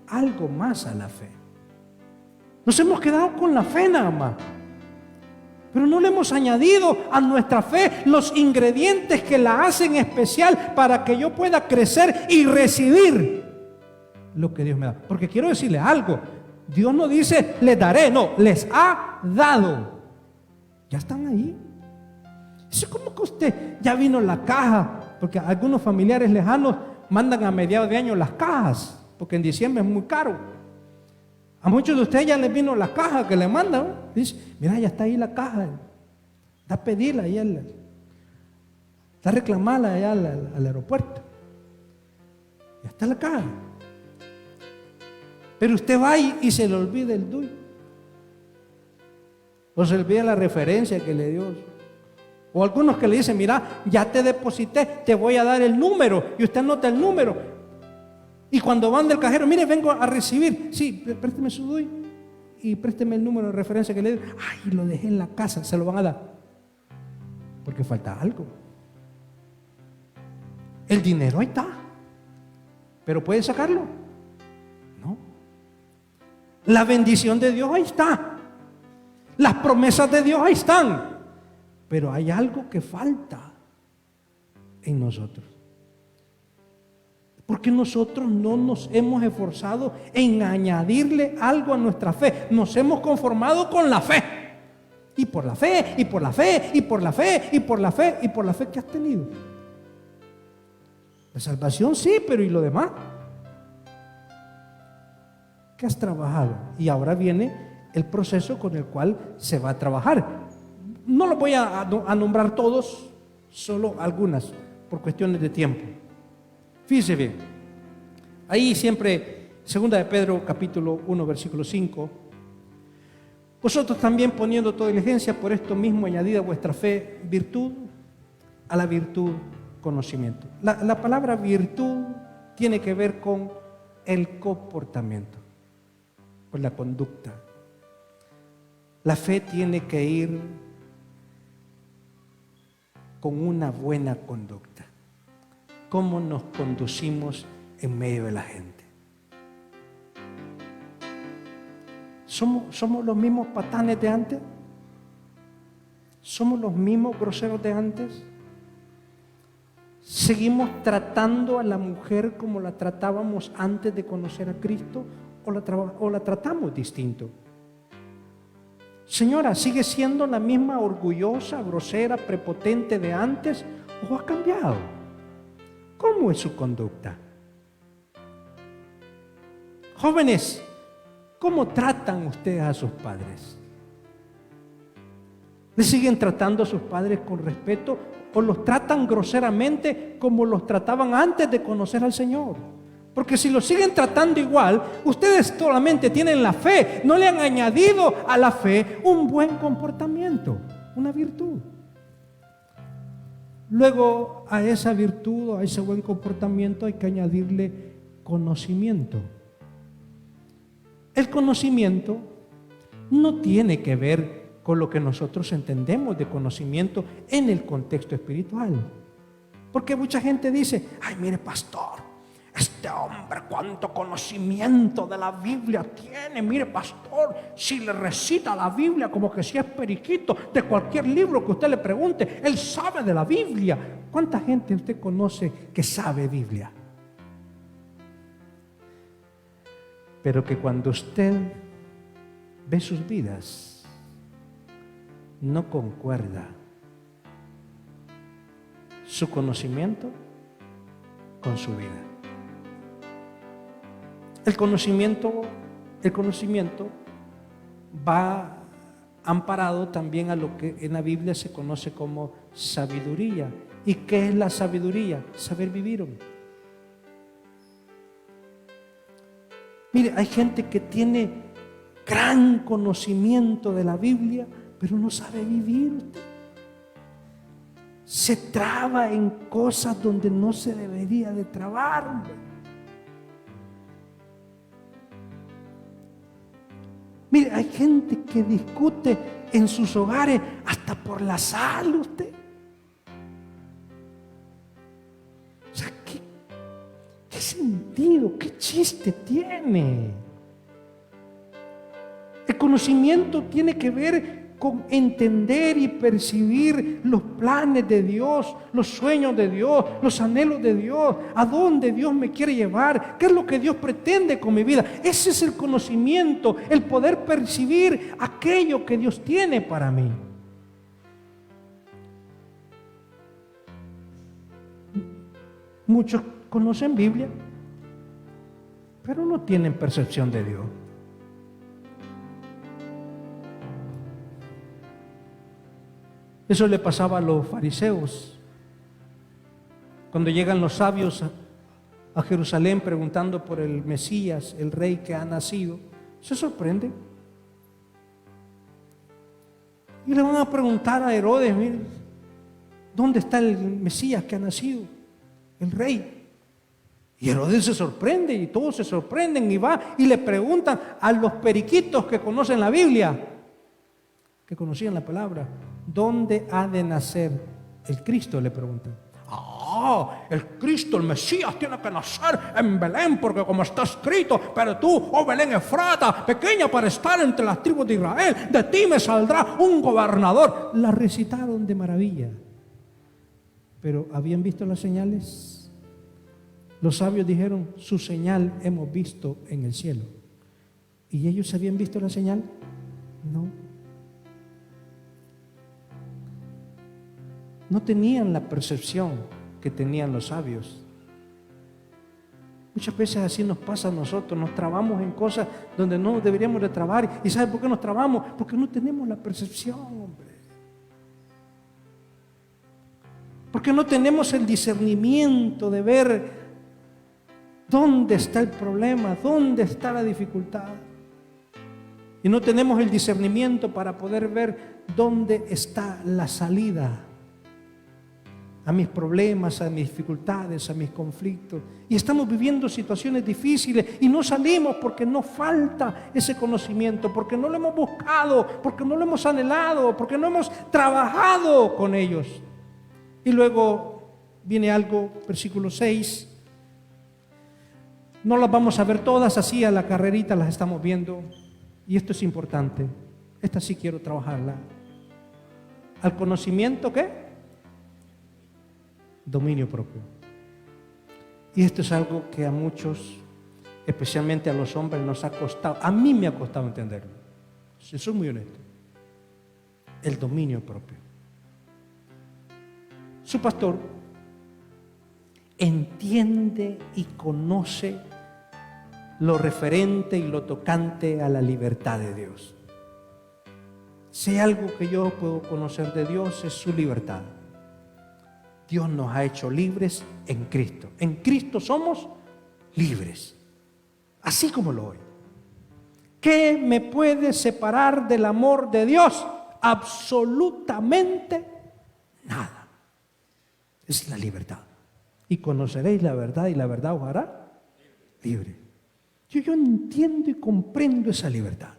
Speaker 2: algo más a la fe. Nos hemos quedado con la fe nada más, pero no le hemos añadido a nuestra fe los ingredientes que la hacen especial para que yo pueda crecer y recibir lo que Dios me da. Porque quiero decirle algo, Dios no dice les daré, no, les ha dado. Ya están ahí. Eso es como que usted ya vino la caja, porque algunos familiares lejanos mandan a mediados de año las cajas, porque en diciembre es muy caro. A muchos de ustedes ya les vino la caja que le mandan, ¿no? Dice, mira, ya está ahí la caja, da a pedirla allá, da a reclamarla allá al aeropuerto. Ya está la caja. Pero usted va y se le olvida el DUI. O se le olvida la referencia que le dio. O algunos que le dicen, mira, ya te deposité, te voy a dar el número. Y usted anota el número. Y cuando van del cajero, mire, vengo a recibir. Sí, présteme su DUI y présteme el número de referencia que le dio. Ay, lo dejé en la casa, se lo van a dar. Porque falta algo. El dinero ahí está. Pero ¿puede sacarlo? No. La bendición de Dios ahí está. Las promesas de Dios ahí están. Pero hay algo que falta en nosotros. Porque nosotros no nos hemos esforzado en añadirle algo a nuestra fe. Nos hemos conformado con la fe. Y por la fe, y por la fe, y por la fe, y por la fe, y por la fe que has tenido. La salvación sí, pero ¿y lo demás? ¿Qué has trabajado? Y ahora viene el proceso con el cual se va a trabajar. No los voy a nombrar todos, solo algunas, por cuestiones de tiempo. Fíjese bien, ahí siempre, 2 de Pedro, capítulo 1, versículo 5. Vosotros también poniendo toda diligencia, por esto mismo añadid a vuestra fe virtud, a la virtud conocimiento. La palabra virtud tiene que ver con el comportamiento, con la conducta. La fe tiene que ir con una buena conducta. ¿Cómo nos conducimos en medio de la gente? ¿Somos los mismos patanes de antes? ¿Somos los mismos groseros de antes? ¿Seguimos tratando a la mujer como la tratábamos antes de conocer a Cristo o la tratamos distinto? Señora, ¿sigue siendo la misma orgullosa, grosera, prepotente de antes o ha cambiado? ¿Cómo es su conducta? Jóvenes, ¿cómo tratan ustedes a sus padres? ¿Le siguen tratando a sus padres con respeto o los tratan groseramente como los trataban antes de conocer al Señor? Porque si los siguen tratando igual, ustedes solamente tienen la fe, no le han añadido a la fe un buen comportamiento, una virtud. Luego a esa virtud, a ese buen comportamiento hay que añadirle conocimiento. El conocimiento no tiene que ver con lo que nosotros entendemos de conocimiento en el contexto espiritual. Porque mucha gente dice, ay, mire pastor, este hombre cuánto conocimiento de la Biblia tiene. Mire pastor, si le recita la Biblia como que si es periquito de cualquier libro que usted le pregunte, él sabe de la Biblia. ¿Cuánta gente usted conoce que sabe Biblia? Pero que cuando usted ve sus vidas, no concuerda su conocimiento con su vida. El conocimiento va amparado también a lo que en la Biblia se conoce como sabiduría. ¿Y qué es la sabiduría? Saber vivir. Mire, hay gente que tiene gran conocimiento de la Biblia, pero no sabe vivir. Se traba en cosas donde no se debería de trabar. Mire, hay gente que discute en sus hogares hasta por la sal, usted. O sea, ¿qué sentido, qué chiste tiene? El conocimiento tiene que ver con entender y percibir los planes de Dios, los sueños de Dios, los anhelos de Dios, a dónde Dios me quiere llevar, qué es lo que Dios pretende con mi vida. Ese es el conocimiento, el poder percibir aquello que Dios tiene para mí. Muchos conocen Biblia, pero no tienen percepción de Dios. Eso le pasaba a los fariseos. Cuando llegan los sabios a Jerusalén preguntando por el Mesías, el rey que ha nacido, se sorprenden. Y le van a preguntar a Herodes, mire, ¿dónde está el Mesías que ha nacido? El rey. Y Herodes se sorprende y todos se sorprenden y va y le preguntan a los periquitos que conocen la Biblia, que conocían la palabra, ¿dónde ha de nacer el Cristo? Le preguntan. El Cristo, el Mesías, tiene que nacer en Belén, porque como está escrito, pero tú, oh Belén Efrata, pequeña para estar entre las tribus de Israel, de ti me saldrá un gobernador. La recitaron de maravilla. Pero ¿habían visto las señales? Los sabios dijeron, su señal hemos visto en el cielo. ¿Y ellos habían visto la señal? No. No tenían la percepción que tenían los sabios. Muchas veces así nos pasa a nosotros, nos trabamos en cosas donde no deberíamos de trabar. ¿Y sabe por qué nos trabamos? Porque no tenemos la percepción, hombre. Porque no tenemos el discernimiento de ver dónde está el problema, dónde está la dificultad. Y no tenemos el discernimiento para poder ver dónde está la salida a mis problemas, a mis dificultades, a mis conflictos. Y estamos viviendo situaciones difíciles y no salimos porque nos falta ese conocimiento, porque no lo hemos buscado, porque no lo hemos anhelado, porque no hemos trabajado con ellos. Y luego viene algo, versículo 6. No las vamos a ver todas así a la carrerita, las estamos viendo. Y esto es importante. Esta sí quiero trabajarla. ¿Al conocimiento qué? Dominio propio. Y esto es algo que a muchos, especialmente a los hombres, nos ha costado. A mí me ha costado entenderlo. Si soy muy honesto. El dominio propio. Su pastor entiende y conoce lo referente y lo tocante a la libertad de Dios. Si hay algo que yo puedo conocer de Dios es su libertad. Dios nos ha hecho libres en Cristo. En Cristo somos libres, así como lo hoy. ¿Qué me puede separar del amor de Dios? Absolutamente nada. Es la libertad. Y conoceréis la verdad y la verdad os hará libre. Yo entiendo y comprendo esa libertad.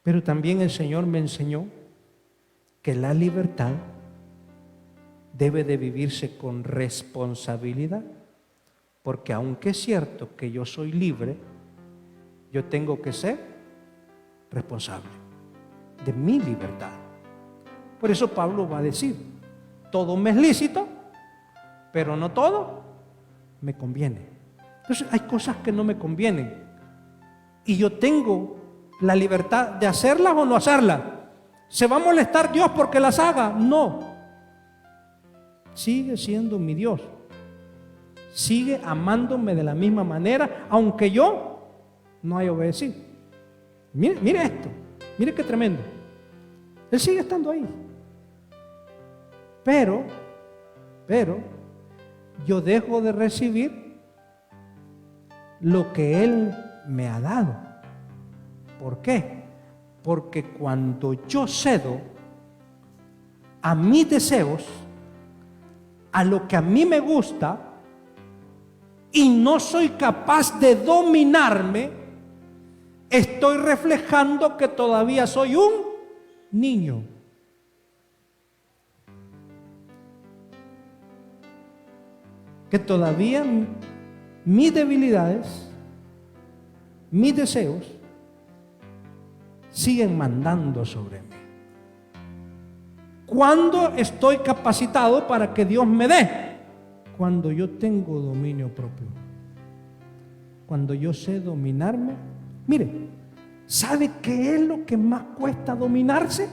Speaker 2: Pero también el Señor me enseñó que la libertad debe de vivirse con responsabilidad, porque aunque es cierto que yo soy libre, yo tengo que ser responsable de mi libertad. Por eso Pablo va a decir, todo me es lícito, pero no todo me conviene. Entonces hay cosas que no me convienen y yo tengo la libertad de hacerlas o no hacerlas. ¿Se va a molestar Dios porque las haga? No. Sigue siendo mi Dios. Sigue amándome de la misma manera, aunque yo no haya obedecido. Mire esto, mire qué tremendo. Él sigue estando ahí. Pero, yo dejo de recibir lo que Él me ha dado. ¿Por qué? Porque cuando yo cedo a mis deseos, a lo que a mí me gusta, y no soy capaz de dominarme, estoy reflejando que todavía soy un niño. Que todavía mis debilidades, mis deseos, siguen mandando sobre mí. ¿Cuándo estoy capacitado para que Dios me dé? Cuando yo tengo dominio propio. Cuando yo sé dominarme. Mire, ¿sabe qué es lo que más cuesta dominarse?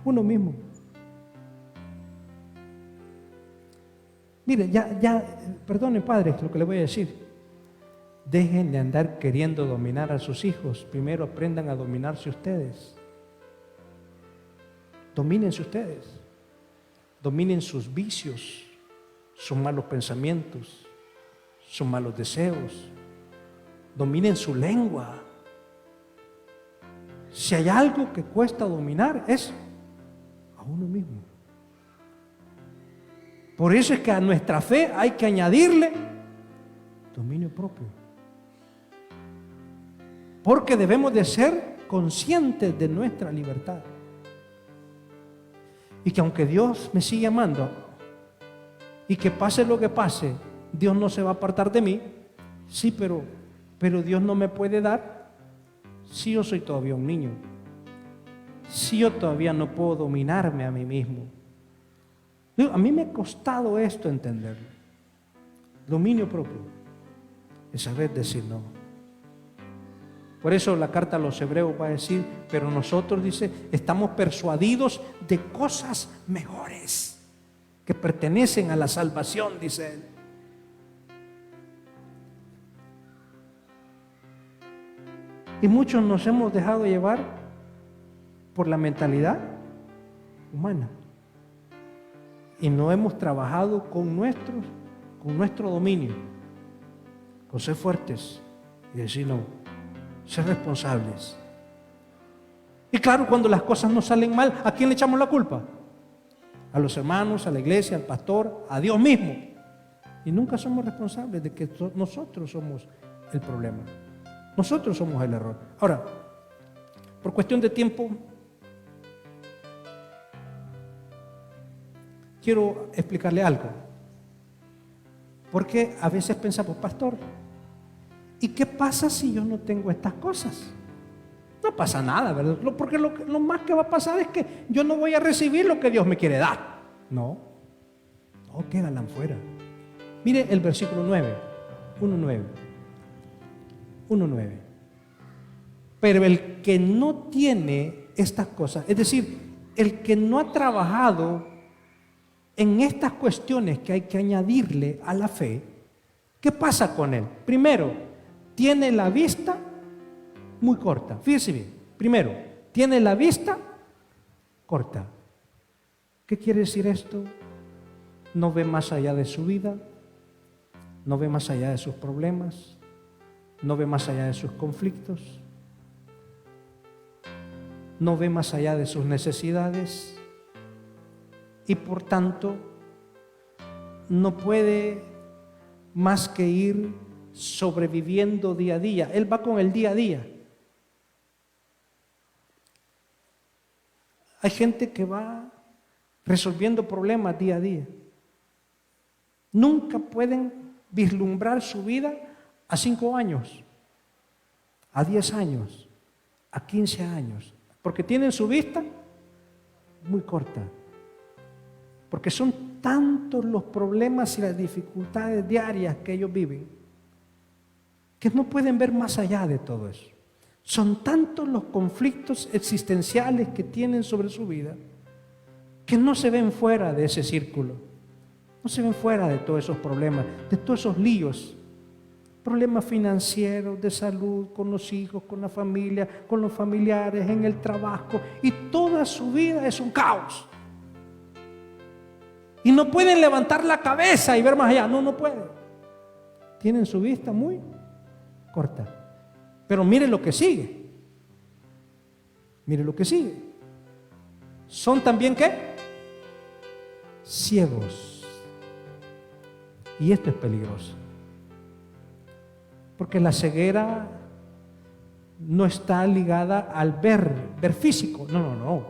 Speaker 2: Uno mismo. Mire, perdone padre lo que le voy a decir. Dejen de andar queriendo dominar a sus hijos. Primero aprendan a dominarse ustedes. Domínense ustedes. Dominen sus vicios, sus malos pensamientos, sus malos deseos. Dominen su lengua. Si hay algo que cuesta dominar, es a uno mismo. Por eso es que a nuestra fe hay que añadirle dominio propio. Porque debemos de ser conscientes de nuestra libertad. Y que aunque Dios me sigue amando y que pase lo que pase, Dios no se va a apartar de mí. Sí, pero Dios no me puede dar si yo soy todavía un niño. Si yo todavía no puedo dominarme a mí mismo. A mí me ha costado esto entenderlo. Dominio propio es saber decir no. Por eso la carta a los Hebreos va a decir, pero nosotros, dice, estamos persuadidos de cosas mejores que pertenecen a la salvación, dice él. Y muchos nos hemos dejado llevar por la mentalidad humana. Y no hemos trabajado con nuestro dominio, con ser fuertes y decir no, ser responsables. Y claro, cuando las cosas nos salen mal, ¿a quién le echamos la culpa? A los hermanos, a la iglesia, al pastor, a Dios mismo. Y nunca somos responsables de que nosotros somos el problema. Nosotros somos el error. Ahora, por cuestión de tiempo, quiero explicarle algo. Porque a veces pensamos, pastor, ¿y qué pasa si yo no tengo estas cosas? No pasa nada, ¿verdad? Porque lo más que va a pasar es que yo no voy a recibir lo que Dios me quiere dar. No, quédala fuera. Mire el versículo 9, 1:9. Pero el que no tiene estas cosas, es decir, el que no ha trabajado en estas cuestiones que hay que añadirle a la fe, ¿qué pasa con él? Primero, tiene la vista muy corta. Fíjese bien. Primero, tiene la vista corta. ¿Qué quiere decir esto? No ve más allá de su vida, no ve más allá de sus problemas, no ve más allá de sus conflictos, no ve más allá de sus necesidades y por tanto no puede más que ir sobreviviendo día a día. Él va con el día a día. Hay gente que va resolviendo problemas día a día. Nunca pueden vislumbrar su vida a 5 años, a 10 años, a 15 años, porque tienen su vista muy corta, porque son tantos los problemas y las dificultades diarias que ellos viven, que no pueden ver más allá de todo eso. Son tantos los conflictos existenciales que tienen sobre su vida, que no se ven fuera de ese círculo, no se ven fuera de todos esos problemas, de todos esos líos. Problemas financieros, de salud, con los hijos, con la familia, con los familiares, en el trabajo. Y toda su vida es un caos. Y no pueden levantar la cabeza y ver más allá. No pueden. Tienen su vista muy corta. Pero mire lo que sigue. Mire lo que sigue. Son también, ¿qué? Ciegos. Y esto es peligroso. Porque la ceguera no está ligada al ver físico. No.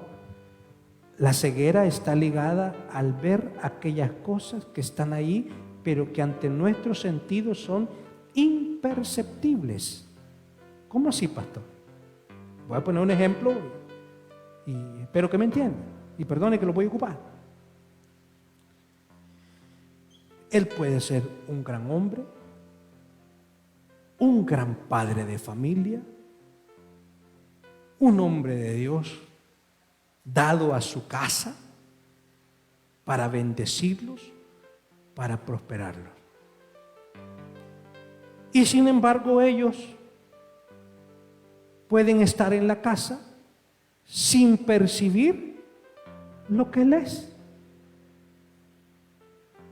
Speaker 2: La ceguera está ligada al ver aquellas cosas que están ahí, pero que ante nuestros sentidos son imperceptibles. ¿Cómo así, pastor? Voy a poner un ejemplo y espero que me entienda. Y perdone que lo voy a ocupar. Él puede ser un gran hombre, un gran padre de familia, un hombre de Dios dado a su casa para bendecirlos, para prosperarlos. Y sin embargo ellos pueden estar en la casa sin percibir lo que Él es.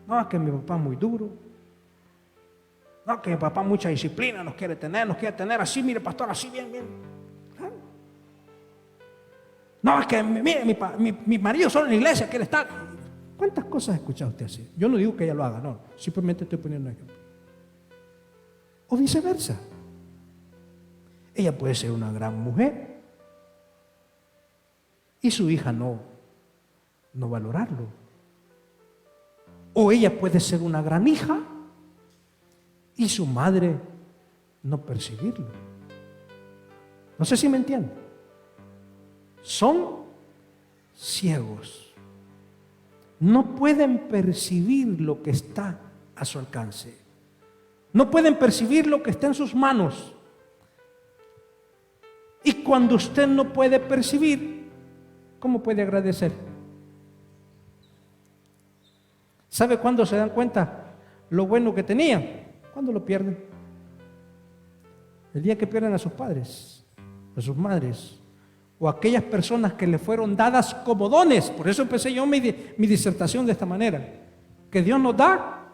Speaker 2: No, que mi papá es muy duro. No, que mi papá mucha disciplina nos quiere tener así, mire pastor, así bien. No, es que mire, mi marido solo en la iglesia quiere estar. ¿Cuántas cosas ha escuchado usted así? Yo no digo que ella lo haga, no, simplemente estoy poniendo un ejemplo. O viceversa. Ella puede ser una gran mujer y su hija no valorarlo. O ella puede ser una gran hija y su madre no percibirlo. No sé si me entienden. Son ciegos. No pueden percibir lo que está a su alcance. No pueden percibir lo que está en sus manos. Y cuando usted no puede percibir, ¿cómo puede agradecer? ¿Sabe cuándo se dan cuenta lo bueno que tenían? ¿Cuándo lo pierden? El día que pierden a sus padres, a sus madres, o aquellas personas que le fueron dadas como dones. Por eso empecé yo mi disertación de esta manera. Que Dios nos da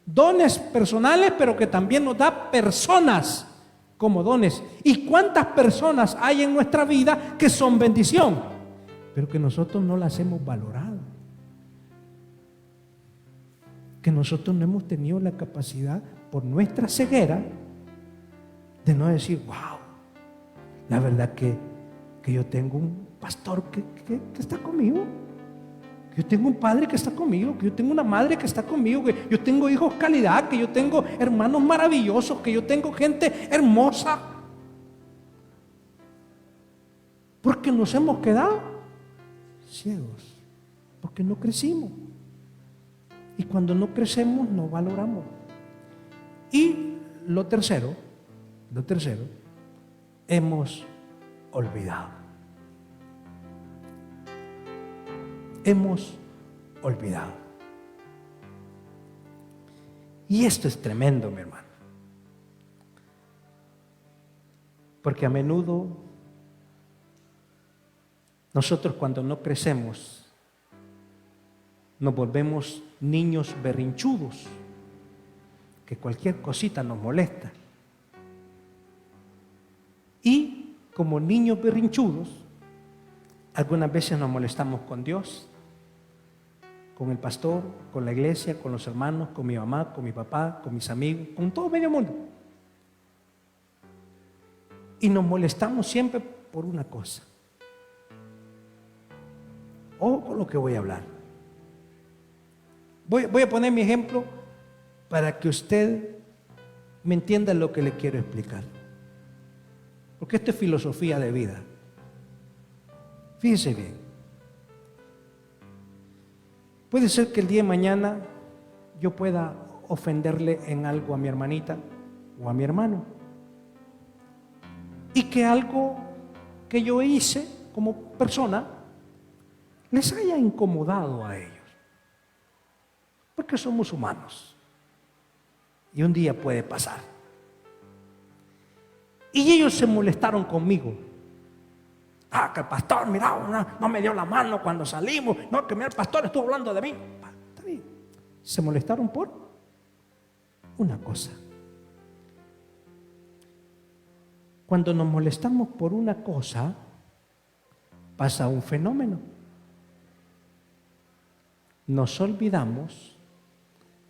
Speaker 2: dones personales, pero que también nos da personas como dones. ¿Y cuántas personas hay en nuestra vida que son bendición, pero que nosotros no las hemos valorado? Que nosotros no hemos tenido la capacidad, por nuestra ceguera, de no decir, wow, la verdad que yo tengo un pastor que está conmigo, que yo tengo un padre que está conmigo, que yo tengo una madre que está conmigo, que yo tengo hijos calidad, que yo tengo hermanos maravillosos, que yo tengo gente hermosa. Porque nos hemos quedado ciegos, porque no crecimos. Y cuando no crecemos, no valoramos. Y lo tercero, hemos olvidado. Hemos olvidado. Y esto es tremendo, mi hermano. Porque a menudo nosotros, cuando no crecemos, nos volvemos niños berrinchudos, que cualquier cosita nos molesta. Y como niños berrinchudos, algunas veces nos molestamos con Dios, con el pastor, con la iglesia, con los hermanos, con mi mamá, con mi papá, con mis amigos, con todo medio mundo. Y nos molestamos siempre por una cosa. Ojo con lo que voy a hablar. Voy a poner mi ejemplo para que usted me entienda lo que le quiero explicar. Porque esto es filosofía de vida. Fíjese bien. Puede ser que el día de mañana yo pueda ofenderle en algo a mi hermanita o a mi hermano. Y que algo que yo hice como persona les haya incomodado a ellos. Porque somos humanos. Y un día puede pasar. Y ellos se molestaron conmigo. Ah, que el pastor, mira, no me dio la mano cuando salimos. No, que mira, el pastor estuvo hablando de mí. Está bien. Se molestaron por una cosa. Cuando nos molestamos por una cosa, pasa un fenómeno. Nos olvidamos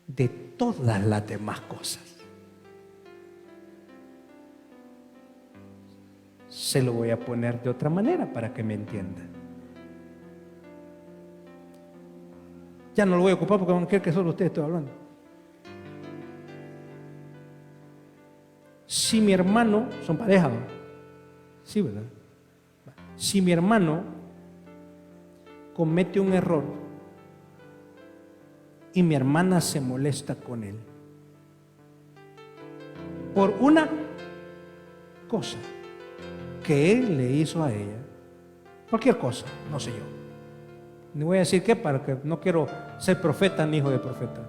Speaker 2: de todas las demás cosas. Se lo voy a poner de otra manera para que me entienda. Ya no lo voy a ocupar porque van a creer que solo usted estoy hablando. Si mi hermano, son pareja, ¿no? Sí, ¿verdad? Si mi hermano comete un error y mi hermana se molesta con él por una cosa que él le hizo a ella, cualquier cosa, no sé yo, ni voy a decir qué, para que no quiero ser profeta ni hijo de profeta,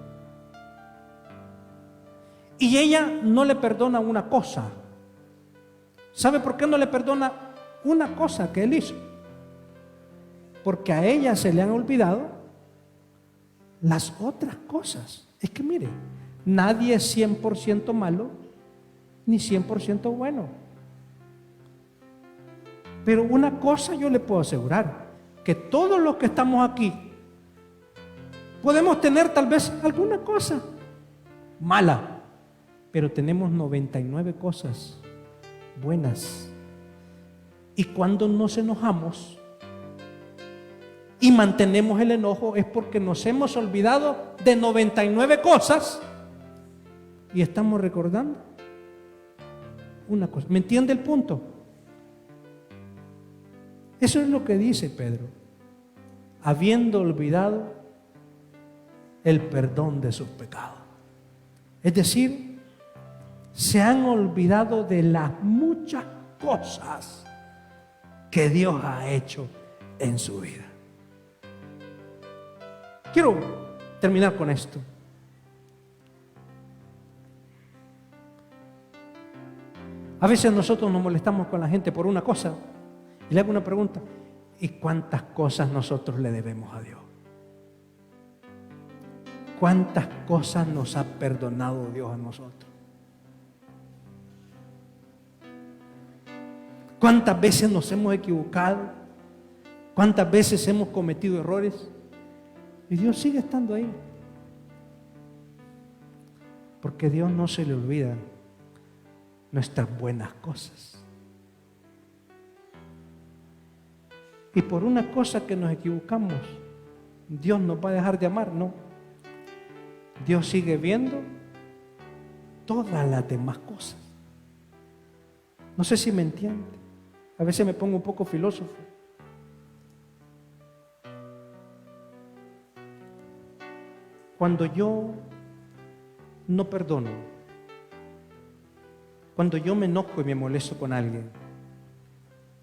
Speaker 2: Y ella no le perdona una cosa. ¿Sabe por qué no le perdona una cosa que él hizo? Porque a ella se le han olvidado las otras cosas. Es que mire, nadie es 100% malo ni 100% bueno. Pero una cosa yo le puedo asegurar, que todos los que estamos aquí podemos tener tal vez alguna cosa mala, pero tenemos 99 cosas buenas. Y cuando nos enojamos y mantenemos el enojo es porque nos hemos olvidado de 99 cosas y estamos recordando una cosa. ¿Me entiende el punto? Eso es lo que dice Pedro, habiendo olvidado el perdón de sus pecados. Es decir, se han olvidado de las muchas cosas que Dios ha hecho en su vida. Quiero terminar con esto. A veces nosotros nos molestamos con la gente por una cosa. Y le hago una pregunta: ¿y cuántas cosas nosotros le debemos a Dios? ¿Cuántas cosas nos ha perdonado Dios a nosotros? ¿Cuántas veces nos hemos equivocado? ¿Cuántas veces hemos cometido errores? Y Dios sigue estando ahí. Porque a Dios no se le olvidan nuestras buenas cosas. Y por una cosa que nos equivocamos, Dios nos va a dejar de amar, no. Dios sigue viendo todas las demás cosas. No sé si me entiende. A veces me pongo un poco filósofo. Cuando yo no perdono, cuando yo me enojo y me molesto con alguien,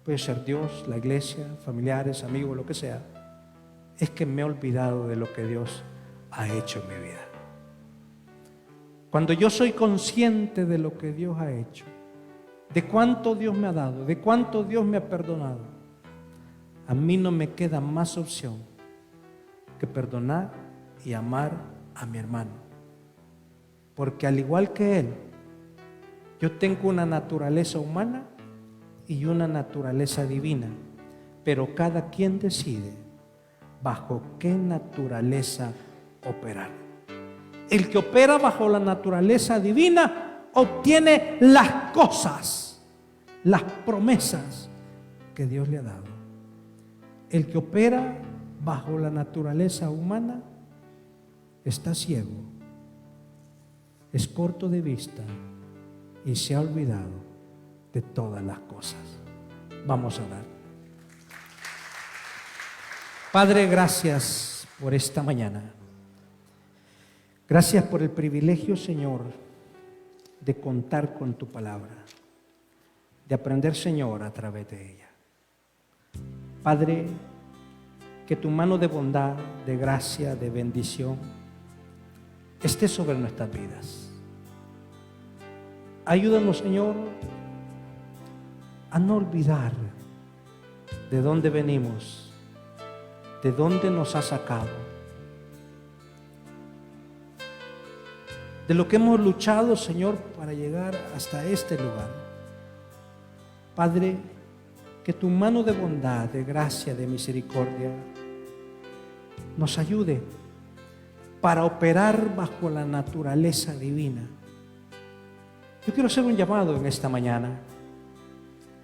Speaker 2: puede ser Dios, la iglesia, familiares, amigos, lo que sea, es que me he olvidado de lo que Dios ha hecho en mi vida. Cuando yo soy consciente de lo que Dios ha hecho, de cuánto Dios me ha dado, de cuánto Dios me ha perdonado, a mí no me queda más opción que perdonar y amar a mi hermano. Porque al igual que él, yo tengo una naturaleza humana y una naturaleza divina, pero cada quien decide bajo qué naturaleza operar. El que opera bajo la naturaleza divina obtiene las cosas, las promesas que Dios le ha dado. El que opera bajo la naturaleza humana está ciego, es corto de vista y se ha olvidado de todas las cosas. Vamos a orar. Padre, gracias por esta mañana. Gracias por el privilegio, Señor, de contar con tu palabra, de aprender, Señor, a través de ella. Padre, que tu mano de bondad, de gracia, de bendición esté sobre nuestras vidas. Ayúdanos, Señor, a no olvidar de dónde venimos, de dónde nos ha sacado, de lo que hemos luchado, Señor, para llegar hasta este lugar. Padre, que tu mano de bondad, de gracia, de misericordia nos ayude para operar bajo la naturaleza divina. Yo quiero hacer un llamado en esta mañana.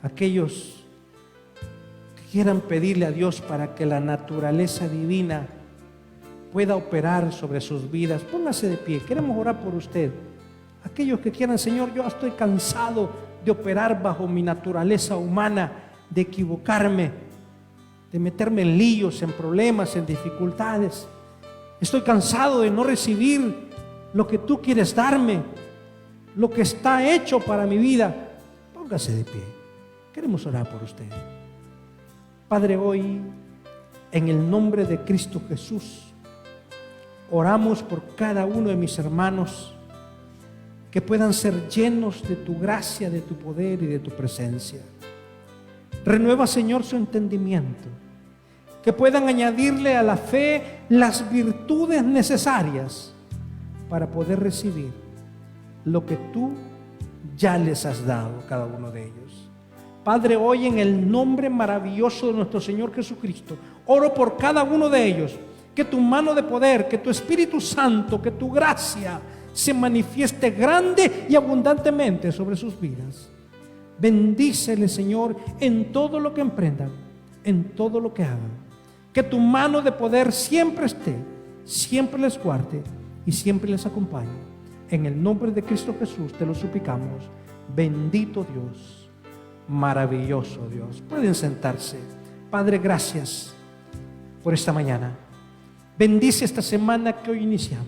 Speaker 2: Aquellos que quieran pedirle a Dios para que la naturaleza divina pueda operar sobre sus vidas, póngase de pie, queremos orar por usted. Aquellos que quieran: Señor, yo estoy cansado de operar bajo mi naturaleza humana, de equivocarme, de meterme en líos, en problemas, en dificultades. Estoy cansado de no recibir lo que tú quieres darme, lo que está hecho para mi vida. Póngase de pie. Queremos orar por usted. Padre, hoy, en el nombre de Cristo Jesús, oramos por cada uno de mis hermanos que puedan ser llenos de tu gracia, de tu poder y de tu presencia. Renueva, Señor, su entendimiento, que puedan añadirle a la fe las virtudes necesarias para poder recibir lo que tú ya les has dado a cada uno de ellos. Padre, hoy en el nombre maravilloso de nuestro Señor Jesucristo, oro por cada uno de ellos, que tu mano de poder, que tu Espíritu Santo, que tu gracia se manifieste grande y abundantemente sobre sus vidas. Bendícele, Señor, en todo lo que emprendan, en todo lo que hagan. Que tu mano de poder siempre esté, siempre les guarde y siempre les acompañe. En el nombre de Cristo Jesús te lo suplicamos. Bendito Dios. Maravilloso Dios. Pueden sentarse. Padre, gracias por esta mañana. Bendice esta semana que hoy iniciamos.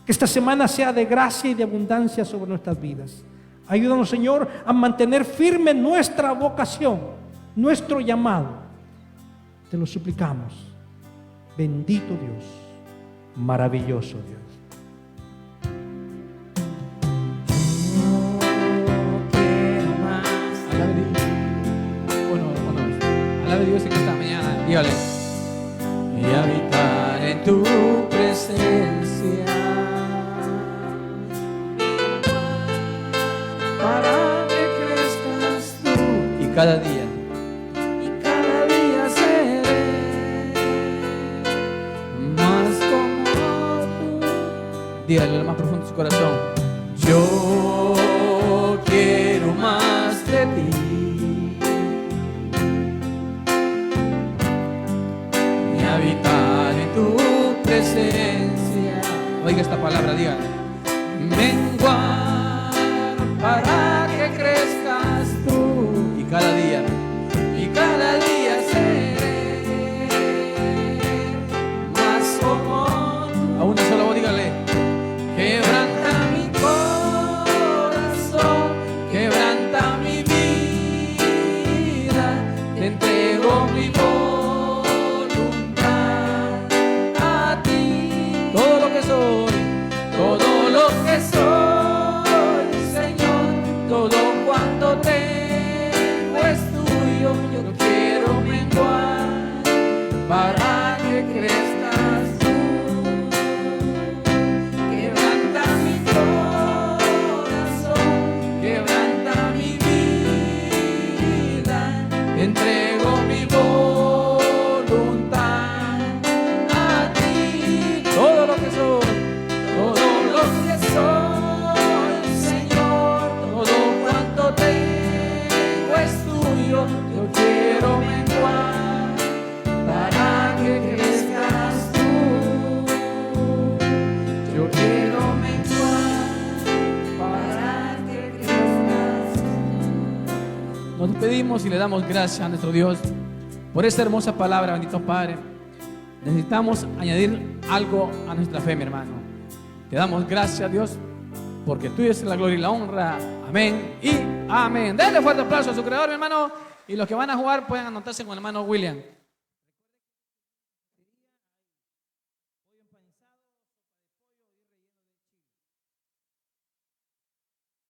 Speaker 2: Que esta semana sea de gracia y de abundancia sobre nuestras vidas. Ayúdanos, Señor, a mantener firme nuestra vocación, nuestro llamado. Te lo suplicamos. Bendito Dios. Maravilloso Dios.
Speaker 3: Alabe a Dios en esta mañana, dígale. Y habitar en tu presencia, para que crezcas tú. Y cada día seré más como tú. Dígale lo más profundo de su corazón. Yo quiero más de ti. Habitar en tu presencia. Oiga esta palabra, diga. Menguar para que crezcas tú. Y cada día seré más como tú. A una sola voz, dígale. Quebranta mi corazón, quebranta mi vida, te entrego mi voz. Todo lo que soy, Señor, todo cuanto tengo es tuyo. Yo quiero menguar para que crezcas tú. Quebranta mi corazón, quebranta mi vida, te entrego mi voluntad a ti. Todo lo que soy, Señor, todo cuanto tengo es tuyo. Yo quiero menguar para que crezcas tú. Yo quiero menguar para que crezcas tú. Nos despedimos y le damos gracias a nuestro Dios por esta hermosa palabra, bendito Padre. Necesitamos añadir algo a nuestra fe, mi hermano. Te damos gracias, Dios, porque tuya es la gloria y la honra. Amén y amén. Denle fuerte aplauso a su creador, mi hermano. Y los que van a jugar pueden anotarse con el hermano William.